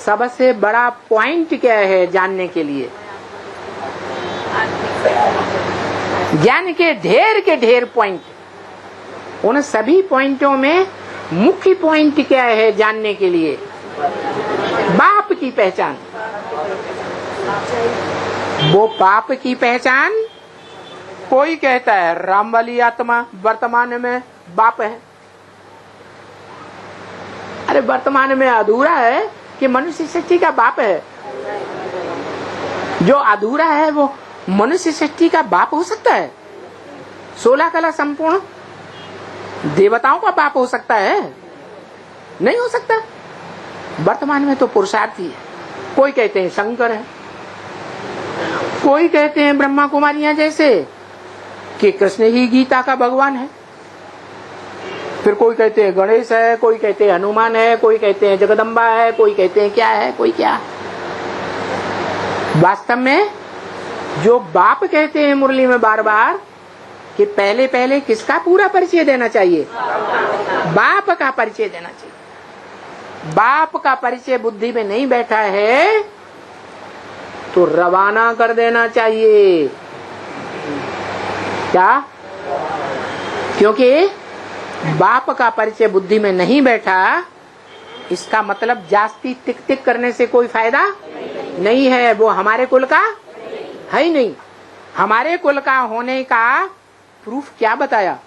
सबसे बड़ा पॉइंट क्या है जानने के लिए? ज्ञान के ढेर पॉइंट। उन सभी पॉइंटों में मुख्य पॉइंट क्या है जानने के लिए? बाप की पहचान। वो बाप की पहचान, कोई कहता है राम वाली आत्मा वर्तमान में बाप है। अरे वर्तमान में अधूरा है कि मनुष्य सृष्टि का बाप है? जो अधूरा है वो मनुष्य सृष्टि का बाप हो सकता है? 16 कला संपूर्ण देवताओं का बाप हो सकता है? नहीं हो सकता। वर्तमान में तो पुरुषार्थी है। कोई कहते हैं शंकर है, कोई कहते हैं ब्रह्मा कुमारियां जैसे कि कृष्ण ही गीता का भगवान है, फिर कोई कहते हैं गणेश है, कोई कहते हैं हनुमान है, कोई कहते हैं जगदम्बा है, कोई कहते हैं क्या है, कोई क्या। वास्तव में जो बाप कहते हैं मुरली में बार बार कि पहले किसका पूरा परिचय देना चाहिए? बाप का परिचय देना चाहिए। बाप का परिचय बुद्धि में नहीं बैठा है तो रवाना कर देना चाहिए। क्या? क्योंकि बाप का परिचय बुद्धि में नहीं बैठा, इसका मतलब जास्ती टिक टिक करने से कोई फायदा नहीं है। वो हमारे कुल का है ही नहीं। हमारे कुल का होने का प्रूफ क्या बताया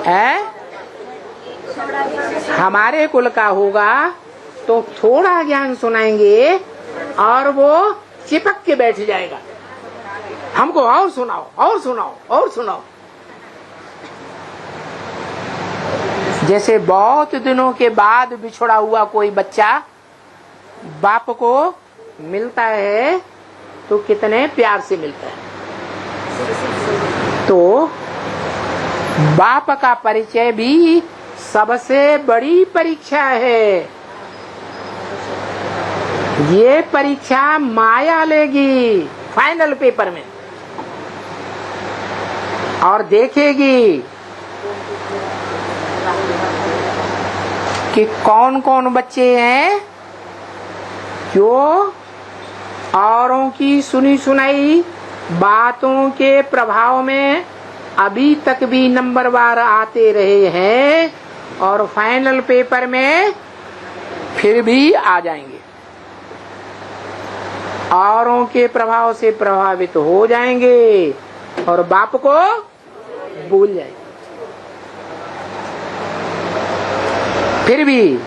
है? हमारे कुल का होगा तो थोड़ा ज्ञान सुनाएंगे और वो चिपक के बैठ जाएगा। हमको और सुनाओ, और सुनाओ, और सुनाओ। जैसे बहुत दिनों के बाद बिछड़ा हुआ कोई बच्चा बाप को मिलता है तो कितने प्यार से मिलता है। तो बाप का परिचय भी सबसे बड़ी परीक्षा है। ये परीक्षा माया लेगी फाइनल पेपर में और देखेगी कि कौन कौन बच्चे हैं जो औरों की सुनी सुनाई बातों के प्रभाव में अभी तक भी नंबरवार आते रहे हैं और फाइनल पेपर में फिर भी आ जाएंगे। औरों के प्रभाव से प्रभावित हो जाएंगे और बाप को भूल जाएंगे। फिर भी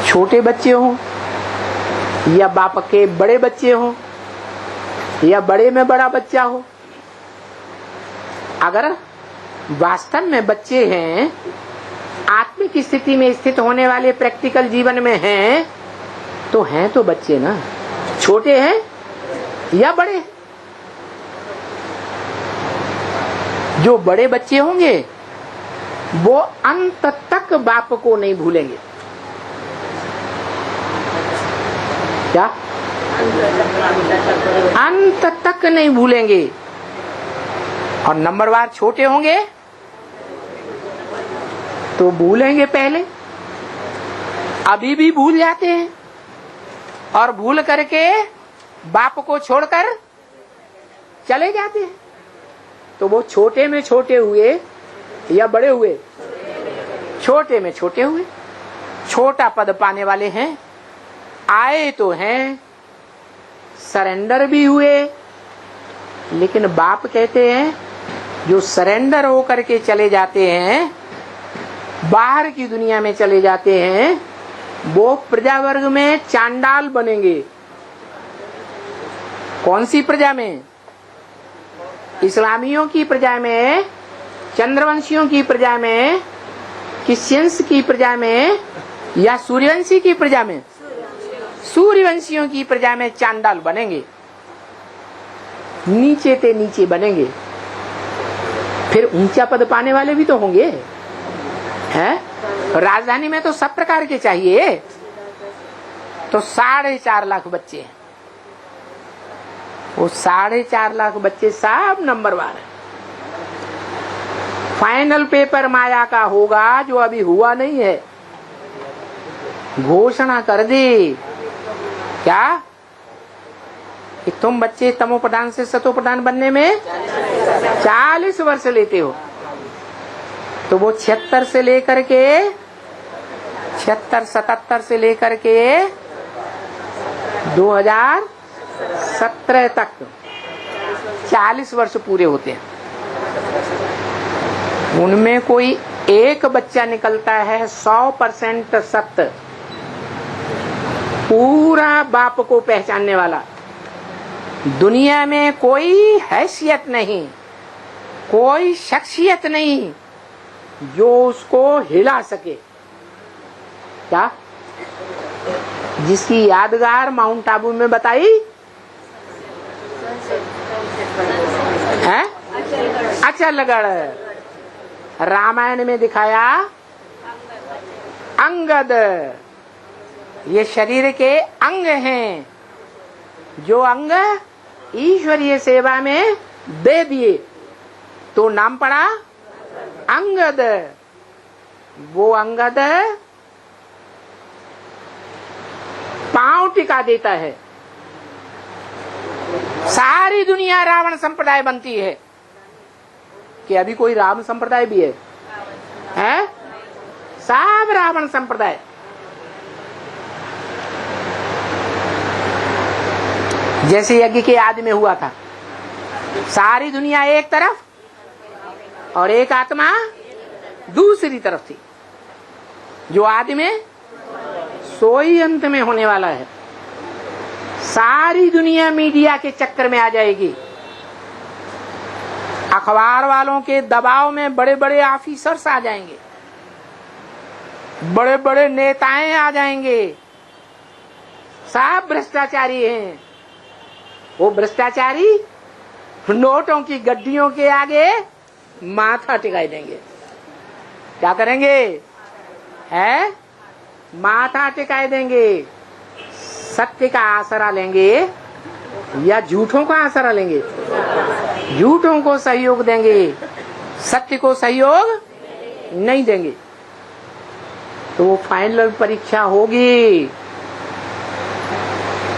छोटे बच्चे हों या बाप के बड़े बच्चे हों या बड़े में बड़ा बच्चा हो, अगर वास्तव में बच्चे हैं, आत्मिक स्थिति में स्थित होने वाले प्रैक्टिकल जीवन में हैं, तो हैं तो बच्चे ना। छोटे हैं या बड़े? जो बड़े बच्चे होंगे वो अंत तक बाप को नहीं भूलेंगे। क्या? अंत तक नहीं भूलेंगे। और नंबरवार छोटे होंगे तो भूलेंगे पहले, अभी भी भूल जाते हैं और भूल करके बाप को छोड़कर चले जाते हैं। तो वो छोटे में छोटे हुए या बड़े हुए? छोटे में छोटे हुए। छोटा पद पाने वाले हैं, आए तो हैं, सरेंडर भी हुए, लेकिन बाप कहते हैं जो सरेंडर होकर के चले जाते हैं, बाहर की दुनिया में चले जाते हैं, वो प्रजा वर्ग में चांडाल बनेंगे। कौन सी प्रजा में? इस्लामियों की प्रजा में, चंद्रवंशियों की प्रजा में, क्रिश्चियंस की प्रजा में या सूर्यवंशी की प्रजा में? सूर्यवंशियों की प्रजा में चांडाल बनेंगे, नीचे ते नीचे बनेंगे। फिर ऊंचा पद पाने वाले भी तो होंगे, हैं? राजधानी में तो सब प्रकार के चाहिए। तो 4.5 लाख बच्चे हैं, वो 4.5 लाख बच्चे सब नंबरवार हैं। फाइनल पेपर माया का होगा जो अभी हुआ नहीं है। घोषणा कर दी क्या कि तुम बच्चे तमोप्रधान से सतोप्रधान बनने में 40 वर्ष लेते हो, तो वो 76 से लेकर के 77 से लेकर के 2017 तक 40 वर्ष पूरे होते हैं। उनमें कोई एक बच्चा निकलता है 100% सत्य, पूरा बाप को पहचानने वाला। दुनिया में कोई हैसियत नहीं, कोई शख्सियत नहीं जो उसको हिला सके। क्या जिसकी यादगार माउंट आबू में बताई है, अचलगढ़। रामायण में दिखाया अंगद। ये शरीर के अंग हैं, जो अंग ईश्वरीय सेवा में दे दिए तो नाम पड़ा अंगद। वो अंगद पांव टिका देता है। सारी दुनिया रावण संप्रदाय बनती है कि अभी कोई राम संप्रदाय भी है, हैं? सब रावण संप्रदाय। जैसे यज्ञ के आदि में हुआ था, सारी दुनिया एक तरफ और एक आत्मा दूसरी तरफ थी। जो आदि में सोई अंत में होने वाला है। सारी दुनिया मीडिया के चक्कर में आ जाएगी। अखबार वालों के दबाव में बड़े बड़े ऑफिसर्स आ जाएंगे, बड़े बड़े नेताएं आ जाएंगे। सब भ्रष्टाचारी हैं। वो भ्रष्टाचारी नोटों की गड्डियों के आगे माथा टिकाई देंगे। क्या करेंगे? है माथा टिकाई देंगे। सत्य का आसरा लेंगे या झूठों का आसरा लेंगे? झूठों को सहयोग देंगे, सत्य को सहयोग नहीं देंगे। तो वो फाइनल परीक्षा होगी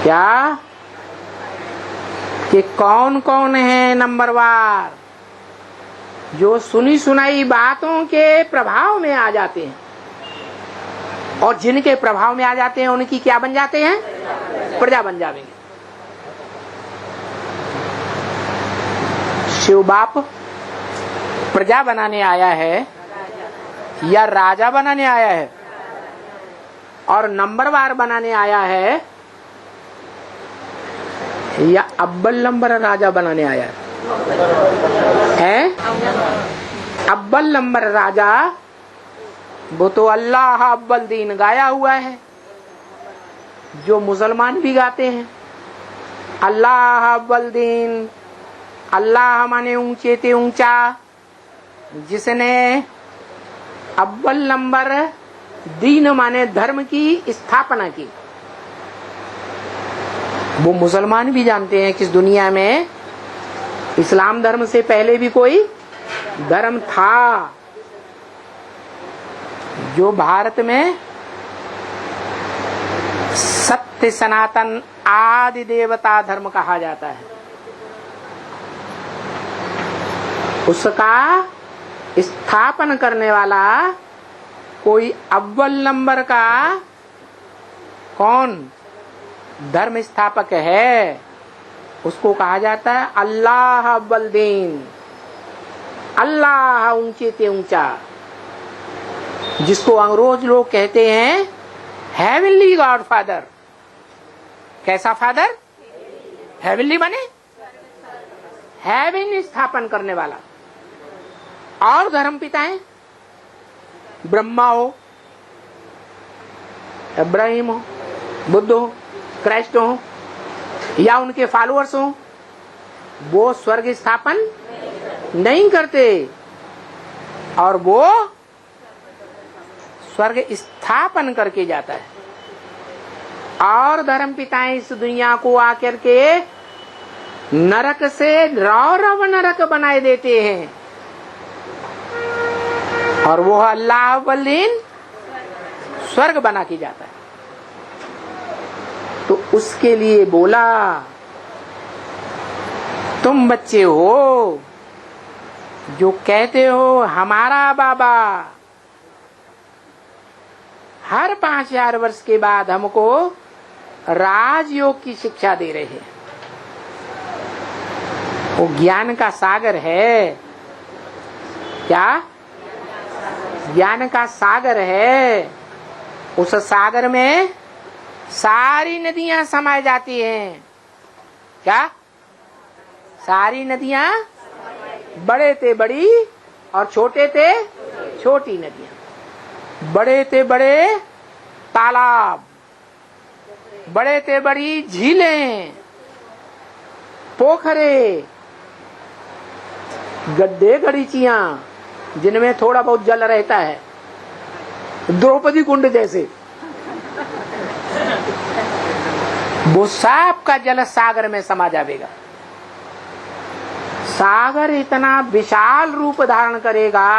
क्या कि कौन कौन है नंबरवार, जो सुनी सुनाई बातों के प्रभाव में आ जाते हैं। और जिनके प्रभाव में आ जाते हैं उनकी क्या बन जाते हैं? प्रजा बन जाएंगे। शिव बाप प्रजा बनाने आया है या राजा बनाने आया है? और नंबरवार बनाने आया है या अव्वल नंबर राजा बनाने आया है? अव्वल नंबर राजा वो तो अल्लाह अव्वल दीन गाया हुआ है, जो मुसलमान भी गाते हैं। अल्लाह अव्वल दीन, अल्लाह माने ऊंचे ते ऊंचा। जिसने अव्वल नंबर दीन माने धर्म की स्थापना की, वो मुसलमान भी जानते हैं कि इस दुनिया में इस्लाम धर्म से पहले भी कोई धर्म था, जो भारत में सत्य सनातन आदि देवता धर्म कहा जाता है। उसका स्थापन करने वाला कोई अव्वल नंबर का कौन धर्म स्थापक है, उसको कहा जाता है अल्लाह अव्वल दीन, अल्लाह ऊंचे ते ऊंचा। जिसको अंग्रेज लोग कहते हैं हेवनली गॉड फादर। कैसा फादर? हेवनली माने हेवन स्थापन करने वाला। और धर्म पिताएं ब्रह्मा हो, इब्राहिम हो, बुद्ध हो, क्राइस्ट हो या उनके फॉलोअर्स हो, वो स्वर्ग स्थापन नहीं करते और वो स्वर्ग स्थापन करके जाता है। और धर्म पिताएं इस दुनिया को आकर के नरक से रौरव नरक बनाए देते हैं। और वो अल्लाह अव्वल दिन स्वर्ग बना के जाता है। तो उसके लिए बोला, तुम बच्चे हो जो कहते हो हमारा बाबा हर 5000 वर्ष के बाद हमको राजयोग की शिक्षा दे रहे हैं। वो ज्ञान का सागर है। क्या? ज्ञान का सागर है। उस सागर में सारी नदियां समाई जाती हैं। क्या? सारी नदियां, बड़े थे बड़ी और छोटे थे छोटी नदियां, बड़े थे बड़े तालाब, बड़े थे बड़ी झीलें, पोखरे, गड्ढे गड़ीचियां जिनमें थोड़ा बहुत जल रहता है, द्रौपदी कुंड जैसे, वो सब का जल सागर में समा जाएगा। सागर इतना विशाल रूप धारण करेगा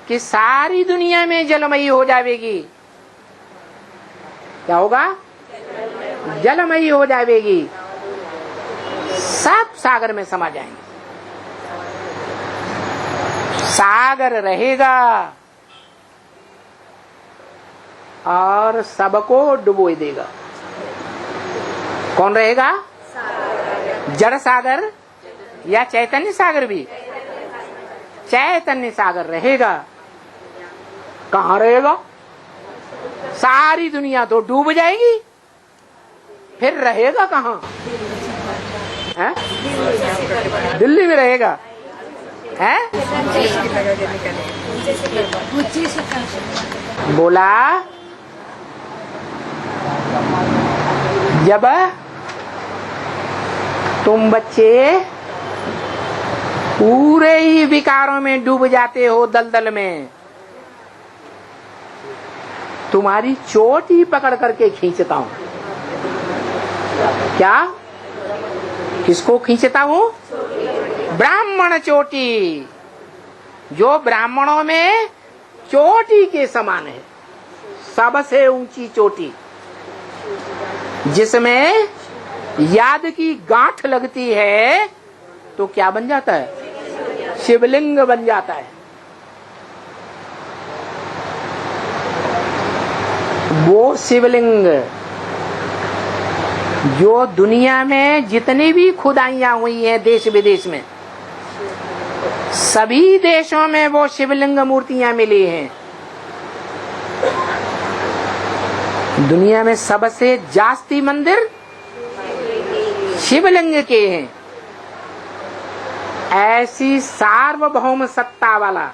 कि सारी दुनिया में जलमयी हो जाएगी। क्या होगा? जलमयी हो जाएगी। सब सागर में समा जाएंगे। सागर रहेगा और सबको डुबो देगा। कौन रहेगा? जड़ सागर या चैतन्य सागर? भी चैतन्य सागर रहेगा। कहाँ रहेगा? सारी दुनिया तो डूब जाएगी, फिर रहेगा कहाँ? है? दिल्ली में रहेगा है? बोला जब तुम बच्चे पूरे ही विकारों में डूब जाते हो, दलदल में, तुम्हारी चोटी पकड़ करके खींचता हूं। क्या? किसको खींचता हूं? ब्राह्मण चोटी, जो ब्राह्मणों में चोटी के समान है, सबसे ऊंची चोटी, जिसमें याद की गांठ लगती है तो क्या बन जाता है? शिवलिंग बन जाता है। वो शिवलिंग जो दुनिया में जितनी भी खुदाइयां हुई हैं देश विदेश में, सभी देशों में वो शिवलिंग मूर्तियां मिली हैं। दुनिया में सबसे जास्ती मंदिर शिवलिंग के हैं। ऐसी सार्वभौम सत्ता वाला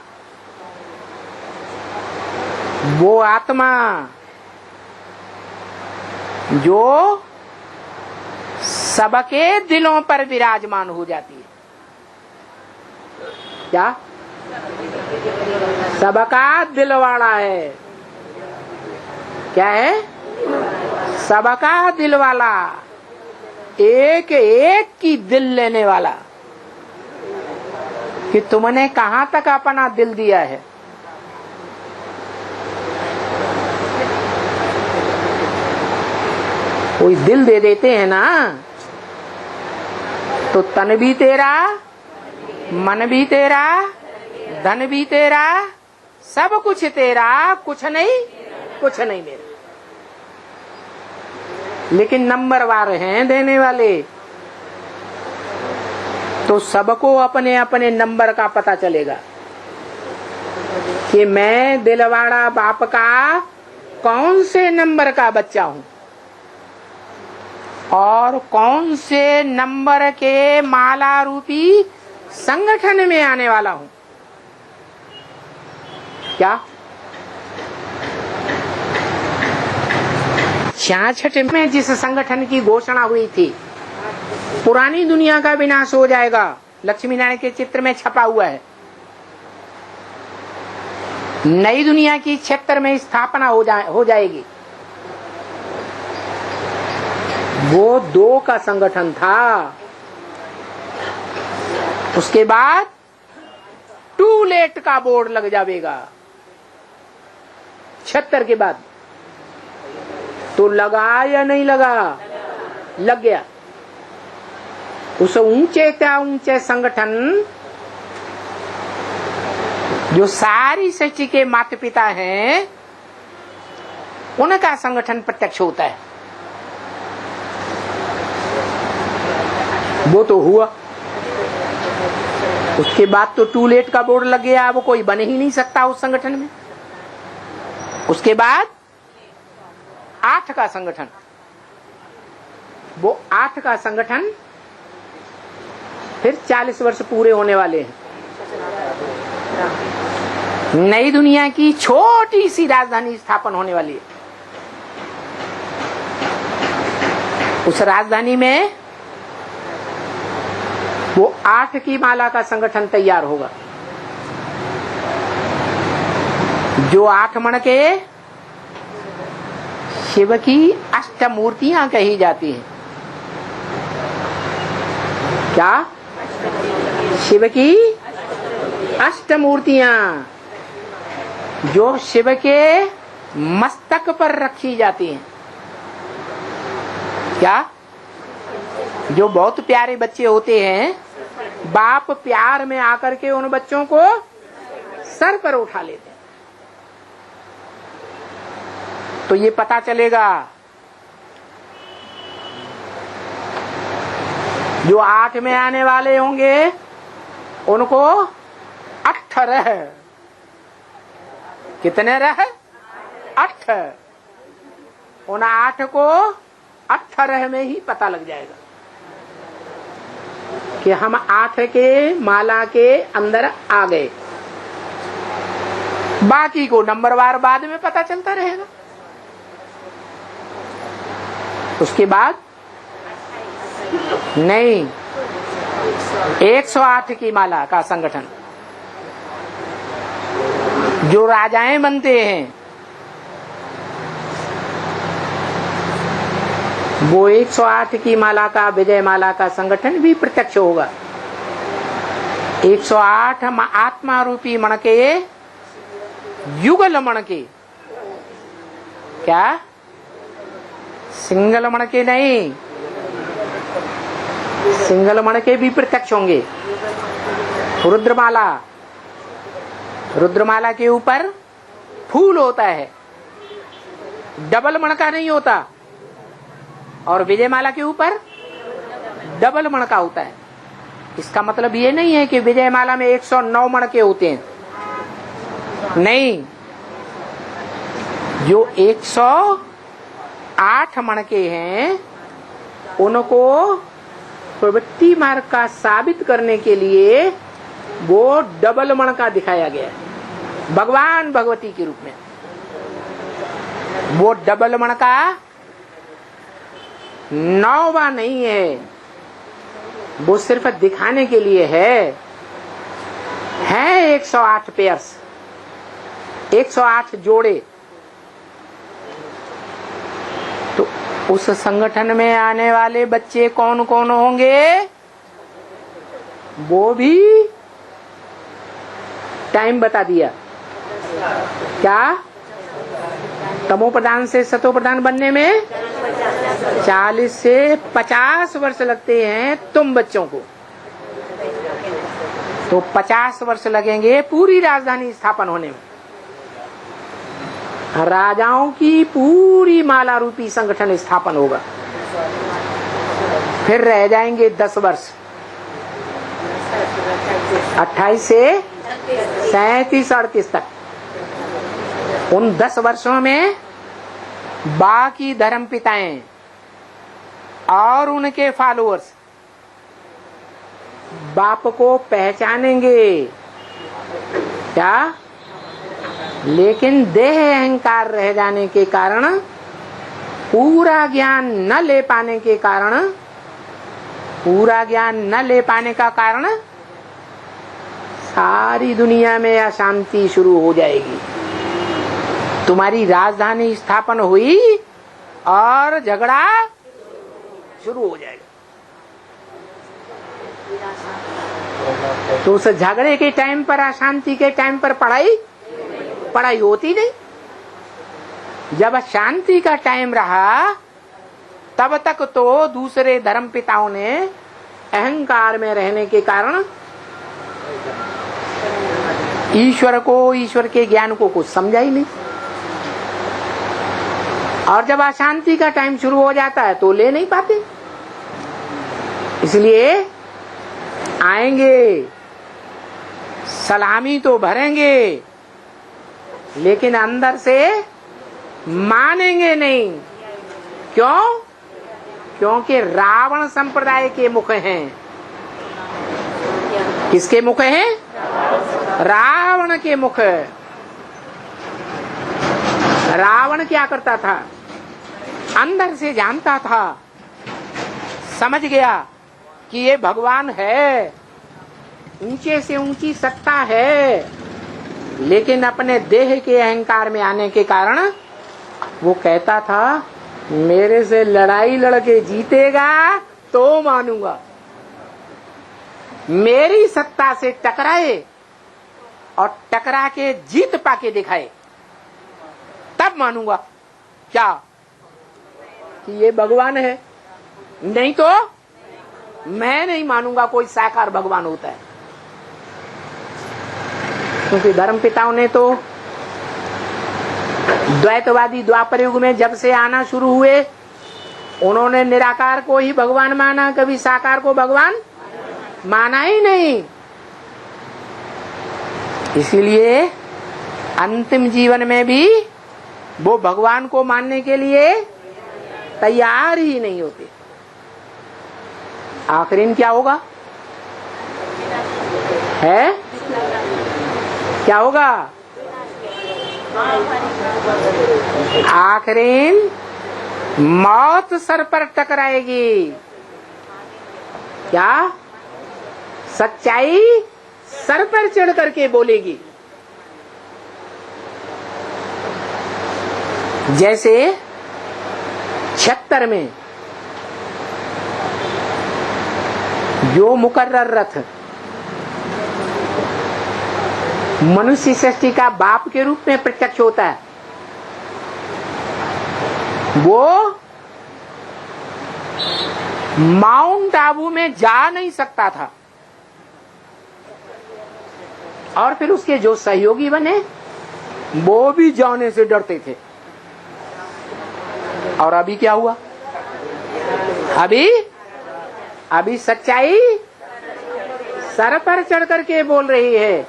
वो आत्मा जो सबके दिलों पर विराजमान हो जाती है। क्या? सबका दिलवाड़ा है। क्या है? सबका दिलवाला, एक एक की दिल लेने वाला, कि तुमने कहां तक अपना दिल दिया है। कोई दिल दे देते हैं ना तो तन भी तेरा, मन भी तेरा, धन भी तेरा, सब कुछ तेरा, कुछ नहीं मेरा। लेकिन नंबरवार हैं देने वाले, तो सबको अपने अपने नंबर का पता चलेगा कि मैं दिलवाड़ा बाप का कौन से नंबर का बच्चा हूं और कौन से नंबर के माला रूपी संगठन में आने वाला हूं। क्या? 66 में जिस संगठन की घोषणा हुई थी, पुरानी दुनिया का विनाश हो जाएगा, लक्ष्मी नारायण के चित्र में छपा हुआ है, नई दुनिया की क्षेत्र में स्थापना हो जाएगी। वो 2 का संगठन था। उसके बाद टू लेट का बोर्ड लग जाएगा। 76 के बाद, तो लगा या नहीं लगा? लग गया। उस ऊंचे त्या ऊंचे संगठन जो सारी सृष्टि के माता पिता हैं, उनका संगठन प्रत्यक्ष होता है। वो तो हुआ, उसके बाद तो टू लेट का बोर्ड लग गया, वो कोई बन ही नहीं सकता उस संगठन में। उसके बाद 8 का संगठन, वो 8 का संगठन फिर 40 वर्ष पूरे होने वाले हैं। नई दुनिया की छोटी सी राजधानी स्थापन होने वाली है। उस राजधानी में वो 8 की माला का संगठन तैयार होगा, जो 8 मणके शिव की अष्टमूर्तियां कही जाती हैं। क्या? शिव की अष्टमूर्तियां, जो शिव के मस्तक पर रखी जाती हैं। क्या? जो बहुत प्यारे बच्चे होते हैं, बाप प्यार में आकर के उन बच्चों को सर पर उठा लेते हैं। तो ये पता चलेगा जो 8 में आने वाले होंगे उनको 18, कितने रहे? 8। उन 8 को 18 में ही पता लग जाएगा कि हम 8 के माला के अंदर आ गए। बाकी को नंबरवार बाद में पता चलता रहेगा। उसके बाद नहीं, 108 की माला का संगठन, जो राजाएं बनते हैं, वो 108 की माला का, विजय माला का संगठन भी प्रत्यक्ष होगा। 108 आत्मा रूपी मणके, युगल मणके, क्या? सिंगल मणके नहीं, सिंगल मणके भी प्रत्यक्ष होंगे। रुद्रमाला, रुद्रमाला के ऊपर फूल होता है, डबल मणका नहीं होता। और विजयमाला के ऊपर डबल मणका होता है। इसका मतलब ये नहीं है कि विजयमाला में 109 मणके होते हैं, नहीं। जो 108 मणके हैं, उनको प्रवृत्ति मार्ग का साबित करने के लिए वो डबल मणका दिखाया गया है, भगवान भगवती के रूप में। वो डबल मणका 9वां नहीं है, वो सिर्फ दिखाने के लिए है 108 पेयर्स, 108 जोड़े। तो उस संगठन में आने वाले बच्चे कौन कौन होंगे, वो भी टाइम बता दिया। क्या? तमो प्रधान से सतो प्रधान बनने में 40 से 50 वर्ष लगते हैं तुम बच्चों को, तो 50 वर्ष लगेंगे पूरी राजधानी स्थापन होने में। राजाओं की पूरी माला रूपी संगठन स्थापन होगा। फिर रह जाएंगे 10 वर्ष, 28 से 37-38 तक। उन 10 वर्षों में बाकी धर्म पिताएं और उनके फॉलोअर्स बाप को पहचानेंगे, क्या? लेकिन देह अहंकार रह जाने के कारण, पूरा ज्ञान न ले पाने के कारण, पूरा ज्ञान न ले पाने का कारण सारी दुनिया में अशांति शुरू हो जाएगी। तुम्हारी राजधानी स्थापन हुई और झगड़ा शुरू हो जाएगा। तो उस झगड़े के टाइम पर, अशांति के टाइम पर पढ़ाई होती नहीं। जब शांति का टाइम रहा तब तक तो दूसरे धर्म पिताओं ने अहंकार में रहने के कारण ईश्वर के ज्ञान को कुछ समझा ही नहीं। और जब अशांति का टाइम शुरू हो जाता है तो ले नहीं पाते। इसलिए आएंगे, सलामी तो भरेंगे, लेकिन अंदर से मानेंगे नहीं। क्यों? क्योंकि रावण संप्रदाय के मुख हैं। किसके मुख हैं? रावण के मुख। रावण क्या करता था? अंदर से जानता था, समझ गया कि ये भगवान है, ऊंचे से ऊंची सत्ता है, लेकिन अपने देह के अहंकार में आने के कारण वो कहता था मेरे से लड़ाई लड़के जीतेगा तो मानूंगा, मेरी सत्ता से टकराए और टकरा के जीत पाके दिखाए तब मानूंगा क्या कि ये भगवान है, नहीं तो मैं नहीं मानूंगा कोई साकार भगवान होता है। क्योंकि धर्म पिताओं ने तो द्वैतवादी द्वापर युग में जब से आना शुरू हुए, उन्होंने निराकार को ही भगवान माना, कभी साकार को भगवान माना ही नहीं। इसीलिए अंतिम जीवन में भी वो भगवान को मानने के लिए तैयार ही नहीं होते। आखिरीन क्या होगा? है क्या होगा? आखिरीन मौत सर पर टकराएगी। क्या? सच्चाई सर पर चढ़ करके बोलेगी। जैसे 76 में जो मुकर्रर रथ मनुष्य सृष्टि का बाप के रूप में प्रत्यक्ष होता है, वो माउंट आबू में जा नहीं सकता था। और फिर उसके जो सहयोगी बने वो भी जाने से डरते थे। और अभी क्या हुआ? अभी सच्चाई सर पर चढ़ करके बोल रही है।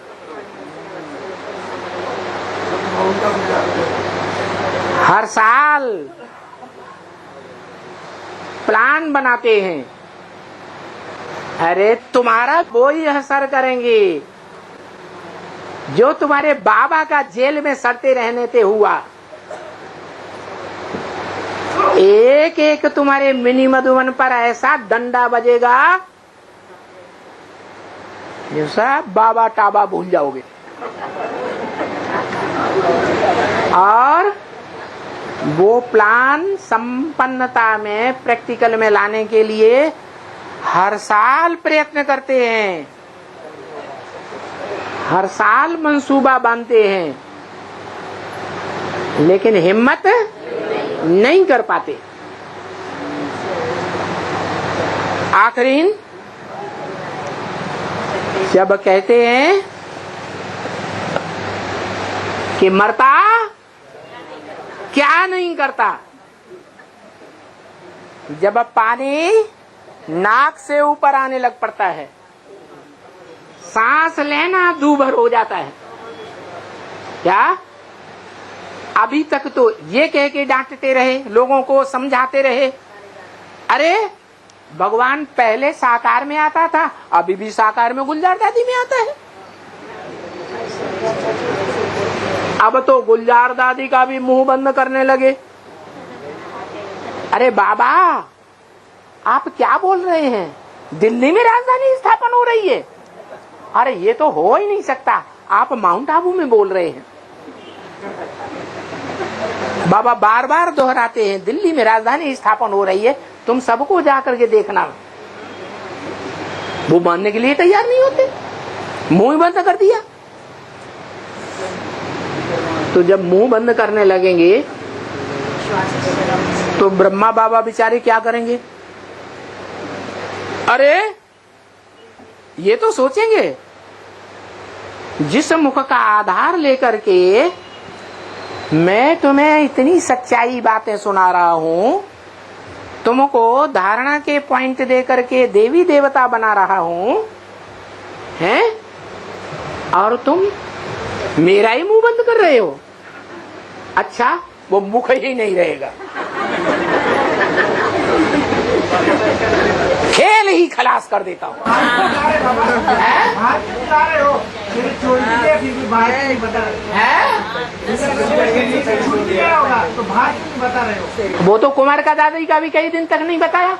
हर साल प्लान बनाते हैं, अरे तुम्हारा वो ही असर करेंगे जो तुम्हारे बाबा का जेल में सड़ते रहने से हुआ। एक एक तुम्हारे मिनी मधुबन पर ऐसा डंडा बजेगा जैसा बाबा टाबा भूल जाओगे। और वो प्लान संपन्नता में प्रैक्टिकल में लाने के लिए हर साल प्रयत्न करते हैं, हर साल मंसूबा बांधते हैं, लेकिन हिम्मत नहीं कर पाते। आखिरीन जब कहते हैं कि मरता क्या नहीं करता, जब पानी नाक से ऊपर आने लग पड़ता है, सांस लेना दूभर हो जाता है। क्या? अभी तक तो ये कह के डांटते रहे, लोगों को समझाते रहे, अरे भगवान पहले साकार में आता था, अभी भी साकार में गुलजार दादी में आता है। अब तो गुलजार दादी का भी मुंह बंद करने लगे। अरे बाबा आप क्या बोल रहे हैं, दिल्ली में राजधानी स्थापन हो रही है? अरे ये तो हो ही नहीं सकता, आप माउंट आबू में बोल रहे हैं। बाबा बार बार दोहराते हैं दिल्ली में राजधानी स्थापन हो रही है, तुम सबको जाकर के देखना। वो मानने के लिए तैयार नहीं होते, मुंह बंद कर दिया। तो जब मुंह बंद करने लगेंगे तो ब्रह्मा बाबा बेचारे क्या करेंगे? अरे ये तो सोचेंगे जिस मुख का आधार लेकर के मैं तुम्हें इतनी सच्चाई बातें सुना रहा हूं, तुमको धारणा के पॉइंट दे करके देवी देवता बना रहा हूं, हैं? और तुम मेरा ही मुंह बंद कर रहे हो। अच्छा, वो मुख ही नहीं रहेगा, खेल ही खलास कर देता हूँ। वो तो कुमार का दादी का भी कई दिन तक नहीं बताया,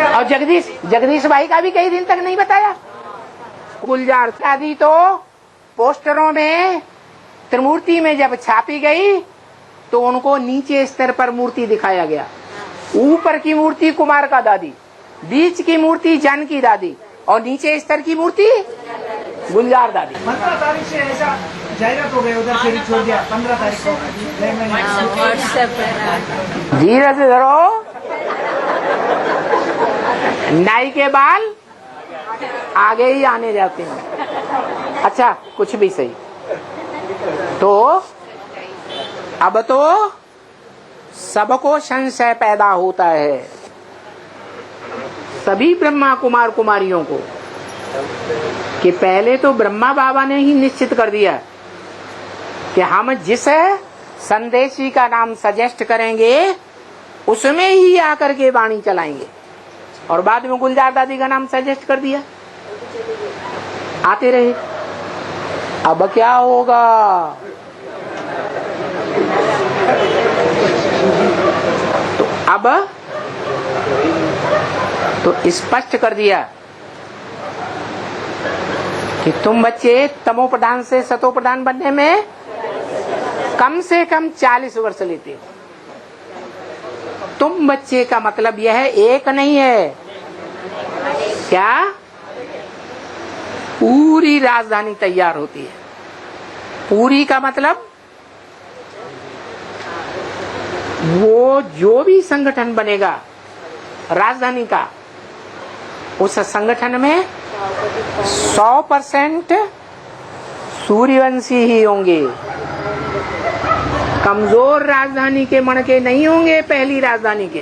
और जगदीश भाई का भी कई दिन तक नहीं बताया। गुलजार दादी तो पोस्टरों में त्रिमूर्ति में जब छापी गई तो उनको नीचे स्तर पर मूर्ति दिखाया गया। ऊपर की मूर्ति कुमार का दादी, बीच की मूर्ति जानकी दादी और नीचे स्तर की मूर्ति गुलजार दादी। 15 तारीख से ऐसा जाहिरात हो गया, उधर से भी छोड़ दिया 15 तारीख को। धीरे से धरो, नाई के बाल आगे ही आने जाते हैं। अच्छा, कुछ भी सही। तो अब तो सबको संशय पैदा होता है, सभी ब्रह्मा कुमार कुमारियों को, कि पहले तो ब्रह्मा बाबा ने ही निश्चित कर दिया कि हम जिस संदेशी का नाम सजेस्ट करेंगे उसमें ही आकर के वाणी चलाएंगे, और बाद में गुलजार दादी का नाम सजेस्ट कर दिया, आते रहे। अब क्या होगा? तो अब तो स्पष्ट कर दिया कि तुम बच्चे तमो प्रधान से सतो प्रधान बनने में कम से कम 40 वर्ष लेते हो। तुम बच्चे का मतलब यह है, एक नहीं है, क्या पूरी राजधानी तैयार होती है। पूरी का मतलब वो जो भी संगठन बनेगा राजधानी का, उस संगठन में 100% सूर्यवंशी ही होंगे। कमजोर राजधानी के मणके नहीं होंगे। पहली राजधानी के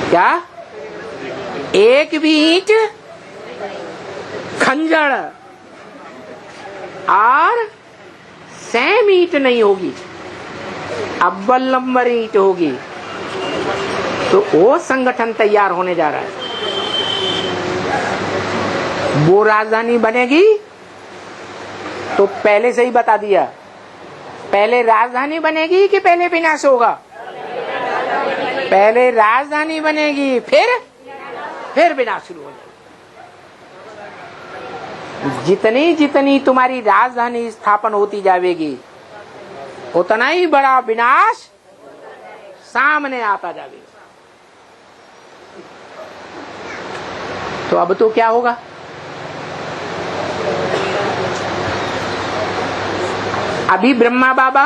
क्या एक भी ईंट खंजर और सेम ईंट नहीं होगी, अव्वल नंबर ईंट होगी। तो वो संगठन तैयार होने जा रहा है। वो राजधानी बनेगी तो पहले से ही बता दिया, पहले राजधानी बनेगी कि पहले विनाश होगा? पहले राजधानी बनेगी, फिर विनाश शुरू हो जाएगा। जितनी जितनी तुम्हारी राजधानी स्थापन होती जाएगी उतना ही बड़ा विनाश सामने आता जाएगा। तो अब तो क्या होगा? अभी ब्रह्मा बाबा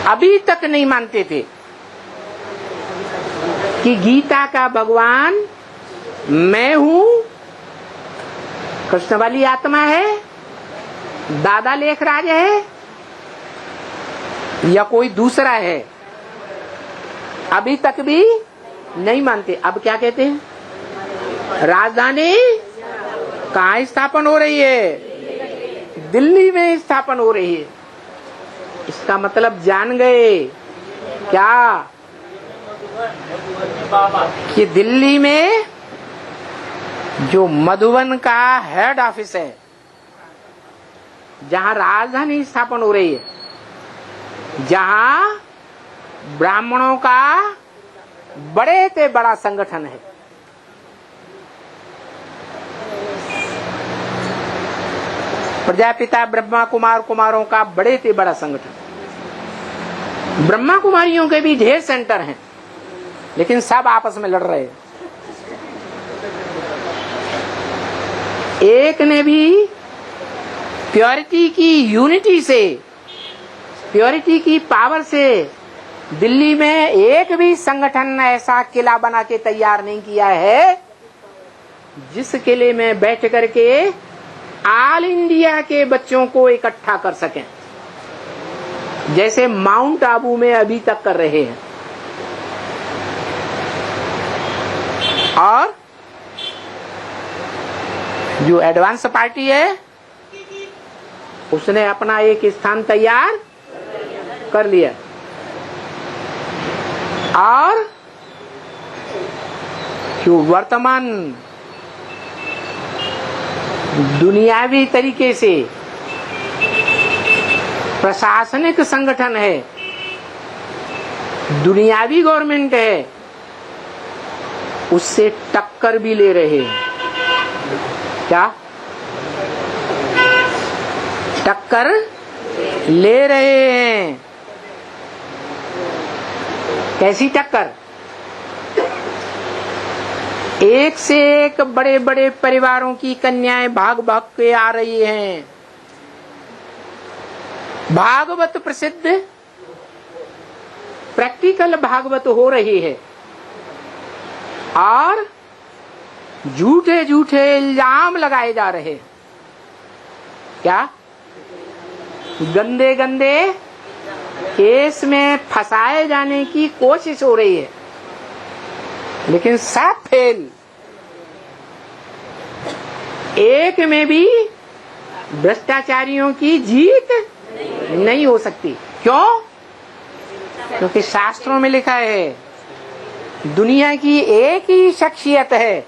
अभी तक नहीं मानते थे कि गीता का भगवान मैं हूं, कृष्ण वाली आत्मा है, दादा लेखराज है, या कोई दूसरा है। अभी तक भी नहीं मानते। अब क्या कहते हैं? राजधानी कहाँ स्थापन हो रही है? दिल्ली में स्थापन हो रही है। इसका मतलब जान गए क्या कि दिल्ली में जो मधुबन का हेड ऑफिस है, जहां राजधानी स्थापन हो रही है, जहां ब्राह्मणों का बड़े से बड़ा संगठन है, प्रजापिता ब्रह्मा कुमार कुमारों का बड़े से बड़ा संगठन। ब्रह्मा कुमारियों के भी ढेर सेंटर हैं, लेकिन सब आपस में लड़ रहे हैं। एक ने भी प्योरिटी की यूनिटी से, प्योरिटी की पावर से दिल्ली में एक भी संगठन ऐसा किला बना के तैयार नहीं किया है जिस किले में बैठ करके ऑल इंडिया के बच्चों को इकट्ठा कर सकें, जैसे माउंट आबू में अभी तक कर रहे हैं। और जो एडवांस पार्टी है उसने अपना एक स्थान तैयार कर लिया, और जो वर्तमान दुनियावी तरीके से प्रशासनिक संगठन है, दुनियावी गवर्नमेंट है, उससे टक्कर भी ले रहे हैं। क्या टक्कर ले रहे हैं? कैसी टक्कर? एक से एक बड़े बड़े परिवारों की कन्याएं भाग भाग के आ रही हैं। भागवत प्रसिद्ध प्रैक्टिकल भागवत हो रही है, और झूठे झूठे इल्जाम लगाए जा रहे हैं। क्या गंदे गंदे केस में फंसाए जाने की कोशिश हो रही है, लेकिन सब फेल। एक में भी भ्रष्टाचारियों की जीत नहीं हो सकती। क्यों? क्योंकि शास्त्रों में लिखा है दुनिया की एक ही शख्सियत है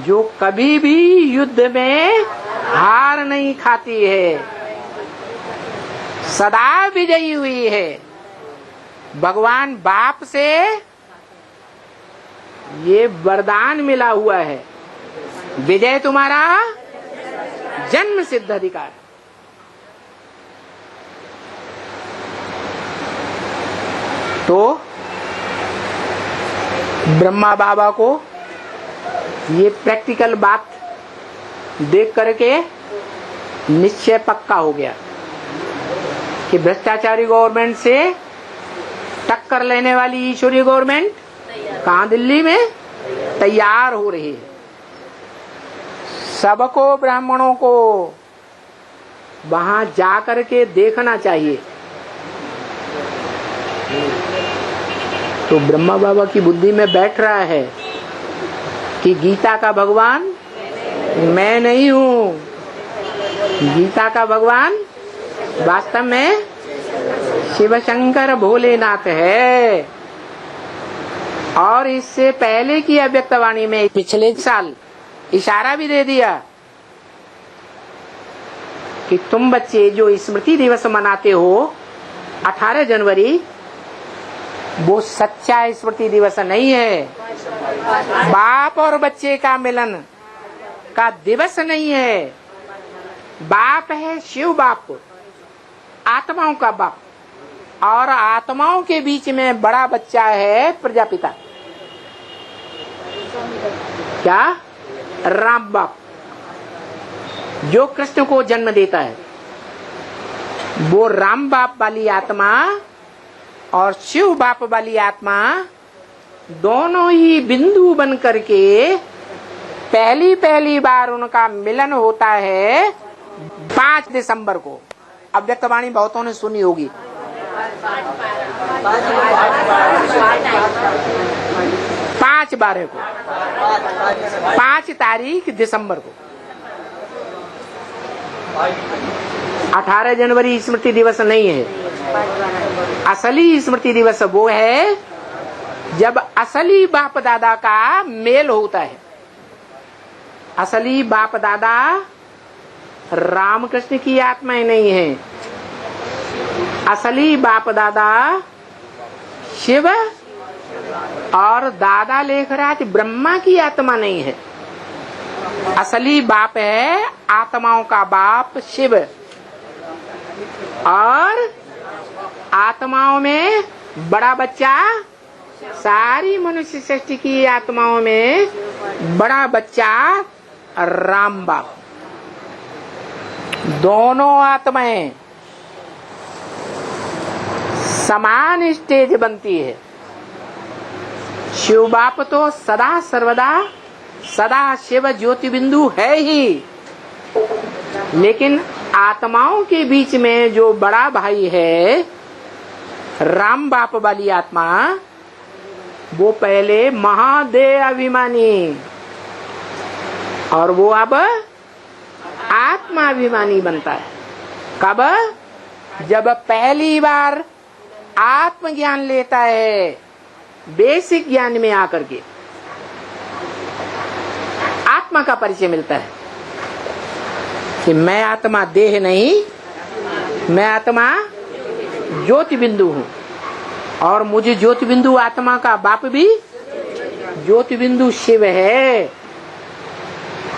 जो कभी भी युद्ध में हार नहीं खाती है, सदा विजयी हुई है। भगवान बाप से ये वरदान मिला हुआ है, विजय तुम्हारा जन्म सिद्ध अधिकार। तो ब्रह्मा बाबा को ये प्रैक्टिकल बात देख करके निश्चय पक्का हो गया कि भ्रष्टाचारी गवर्नमेंट से टक्कर लेने वाली ईश्वरीय गवर्नमेंट कहाँ दिल्ली में तैयार हो रही है। सबको, ब्राह्मणों को वहां जाकर के देखना चाहिए। तो ब्रह्मा बाबा की बुद्धि में बैठ रहा है कि गीता का भगवान मैं नहीं हूँ, गीता का भगवान वास्तव में शिव शंकर भोलेनाथ है। और इससे पहले की अव्यक्तवाणी में पिछले साल इशारा भी दे दिया कि तुम बच्चे जो स्मृति दिवस मनाते हो 18 जनवरी, वो सच्चा स्मृति दिवस नहीं है, बाप और बच्चे का मिलन का दिवस नहीं है। बाप है शिव बाप, आत्माओं का बाप, और आत्माओं के बीच में बड़ा बच्चा है प्रजापिता। क्या? राम बाप, जो कृष्ण को जन्म देता है। वो राम बाप वाली आत्मा और शिव बाप वाली आत्मा दोनों ही बिंदु बन करके पहली बार उनका मिलन होता है 5 दिसंबर को। अव्यक्तवाणी बहुतों ने सुनी होगी। 5/12 को, 5 तारीख दिसंबर को। 18 जनवरी स्मृति दिवस नहीं है। असली स्मृति दिवस वो है जब असली बाप दादा का मेल होता है। असली बाप दादा रामकृष्ण की आत्माएं नहीं है। असली बाप दादा शिव और दादा लेखराज ब्रह्मा की आत्मा नहीं है। असली बाप है आत्माओं का बाप शिव, और आत्माओं में बड़ा बच्चा, सारी मनुष्य सृष्टि की आत्माओं में बड़ा बच्चा राम बाप। दोनों आत्माएं समान स्टेज बनती है। शिव बाप तो सदा सर्वदा सदा शिव ज्योति बिंदु है ही, लेकिन आत्माओं के बीच में जो बड़ा भाई है राम बाप वाली आत्मा, वो पहले महादेव अभिमानी और वो अब आत्मा अभिमानी बनता है। कब? जब पहली बार आत्मज्ञान लेता है, बेसिक ज्ञान में आकर के आत्मा का परिचय मिलता है कि मैं आत्मा देह नहीं, मैं आत्मा ज्योति बिंदु हूँ और मुझे ज्योति बिंदु आत्मा का बाप भी ज्योति बिंदु शिव है।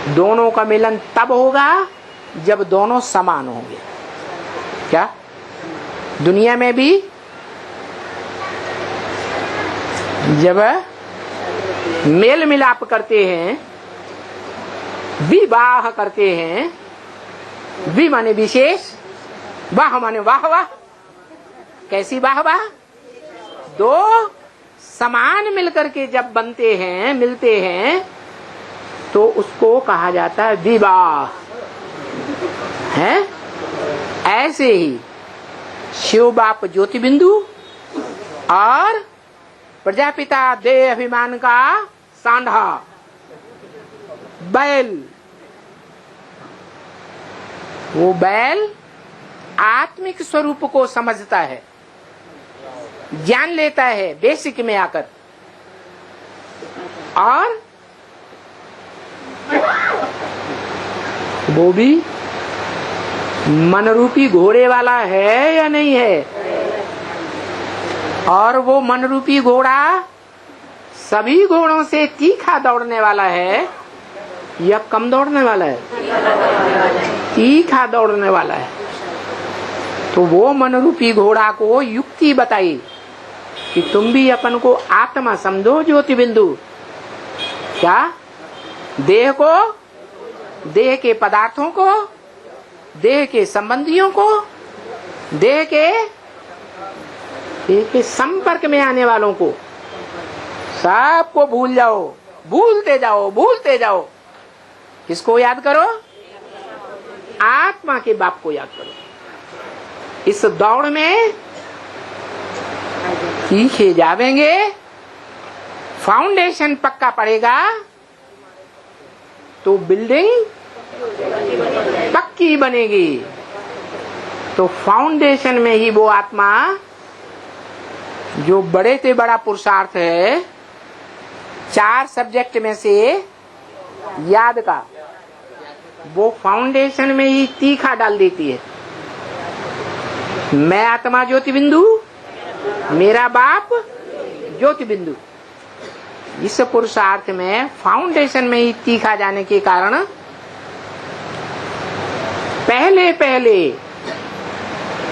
दोनों का मिलन तब होगा जब दोनों समान होंगे। क्या दुनिया में भी जब मेल मिलाप करते हैं, विवाह करते हैं, वि माने विशेष, वाह माने वाह वाह, कैसी वाह वाह? दो समान मिलकर के जब बनते हैं, मिलते हैं, तो उसको कहा जाता है विवाह है। ऐसे ही शिव बाप ज्योति बिंदु और प्रजापिता देह अभिमान का सांढा बैल, वो बैल आत्मिक स्वरूप को समझता है, ज्ञान लेता है बेसिक में आकर, और वो भी मन रूपी घोड़े वाला है या नहीं है? और वो मन रूपी घोड़ा सभी घोड़ों से तीखा दौड़ने वाला है या कम दौड़ने वाला है? तीखा दौड़ने वाला है। तो वो मन रूपी घोड़ा को युक्ति बताई कि तुम भी अपन को आत्मा समझो ज्योति बिंदु। क्या? देह को, देह के पदार्थों को, देह के संबंधियों को, देह के संपर्क में आने वालों को सबको भूल जाओ, भूलते जाओ, भूलते जाओ। किसको याद करो? आत्मा के बाप को याद करो। इस दौड़ में सीखे जावेंगे, फाउंडेशन पक्का पड़ेगा तो बिल्डिंग पक्की बनेगी। तो फाउंडेशन में ही वो आत्मा जो बड़े से बड़ा पुरुषार्थ है, 4 सब्जेक्ट में से याद का, वो फाउंडेशन में ही तीखा डाल देती है। मैं आत्मा ज्योति बिंदु, मेरा बाप ज्योति बिंदु। इस पुरुषार्थ में फाउंडेशन में ही तीखा जाने के कारण पहले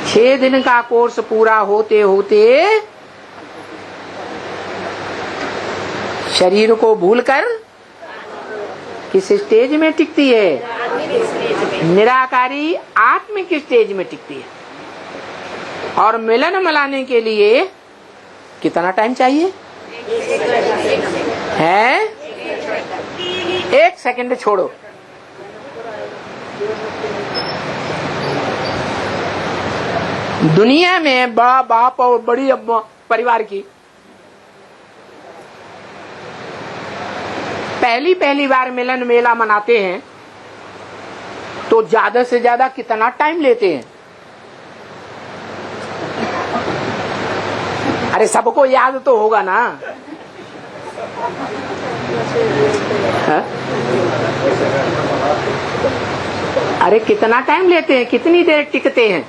6 दिन का कोर्स पूरा होते होते शरीर को भूलकर किस स्टेज में टिकती है? निराकारी आत्मिक स्टेज में टिकती है। और मिलन मिलाने के लिए कितना टाइम चाहिए? है 1 सेकंड छोड़ो। दुनिया में बड़ा बाप और बड़ी अम्मा परिवार की पहली बार मिलन मेला मनाते हैं तो ज्यादा से ज्यादा कितना टाइम लेते हैं? अरे सबको याद तो होगा ना? हा? अरे कितना टाइम लेते हैं? कितनी देर टिकते हैं?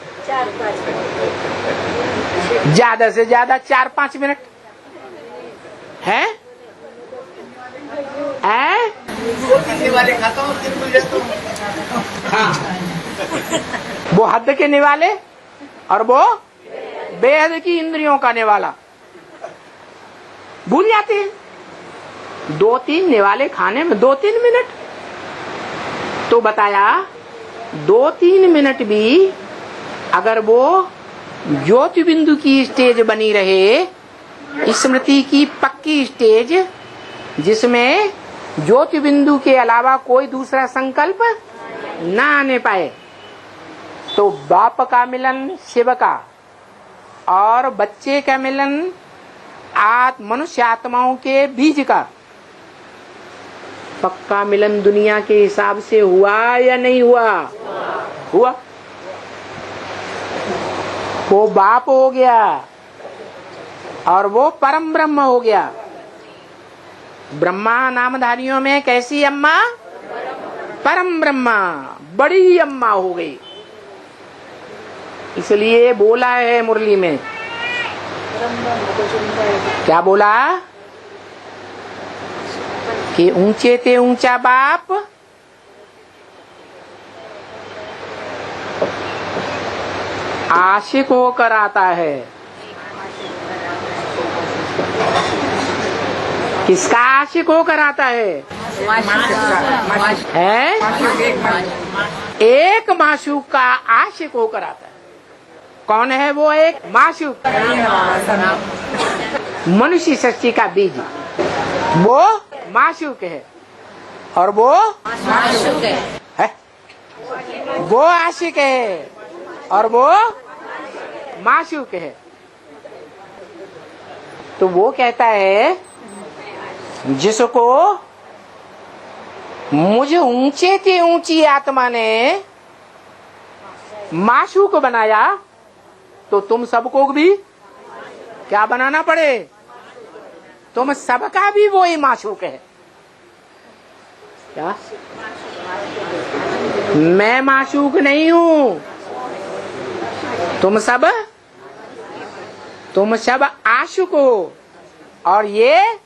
ज्यादा से ज्यादा 4-5 मिनट है? वाले खाता हूँ, हाँ। वो हद के निवाले और वो बेहद की इंद्रियों का निवाला भूल जाते हैं। 2-3 निवाले खाने में 2-3 मिनट। तो बताया 2-3 मिनट भी अगर वो ज्योति बिंदु की स्टेज बनी रहे, स्मृति की पक्की स्टेज, जिसमें ज्योति बिंदु के अलावा कोई दूसरा संकल्प ना आने पाए, तो बाप का मिलन शिव का और बच्चे का मिलन मनुष्य आत्माओं के बीज का पक्का मिलन दुनिया के हिसाब से हुआ या नहीं हुआ? हुआ। वो बाप हो गया और वो परम ब्रह्म हो गया। ब्रह्मा नामधारियों में कैसी अम्मा? परम ब्रह्मा, बड़ी अम्मा हो गई। इसलिए बोला है मुरली में, क्या बोला कि ऊंचे ते ऊंचा बाप, आशिक होकर आता है। किसका आशिक होकर आता है? एक माशूक का आशिक होकर आता है। कौन है वो एक माशूक? मनुष्य सृष्टि का बीज, वो माशूक है और वो माशूक है। वो आशिक है और वो माशूक है। तो वो कहता है जिसको मुझे ऊंचे से ऊंची आत्मा ने माशूक बनाया, तो तुम सबको भी क्या बनाना पड़े? तुम सबका भी वो ही माशूक है। क्या? मैं माशूक नहीं हूँ, तुम सब आशुक हो और ये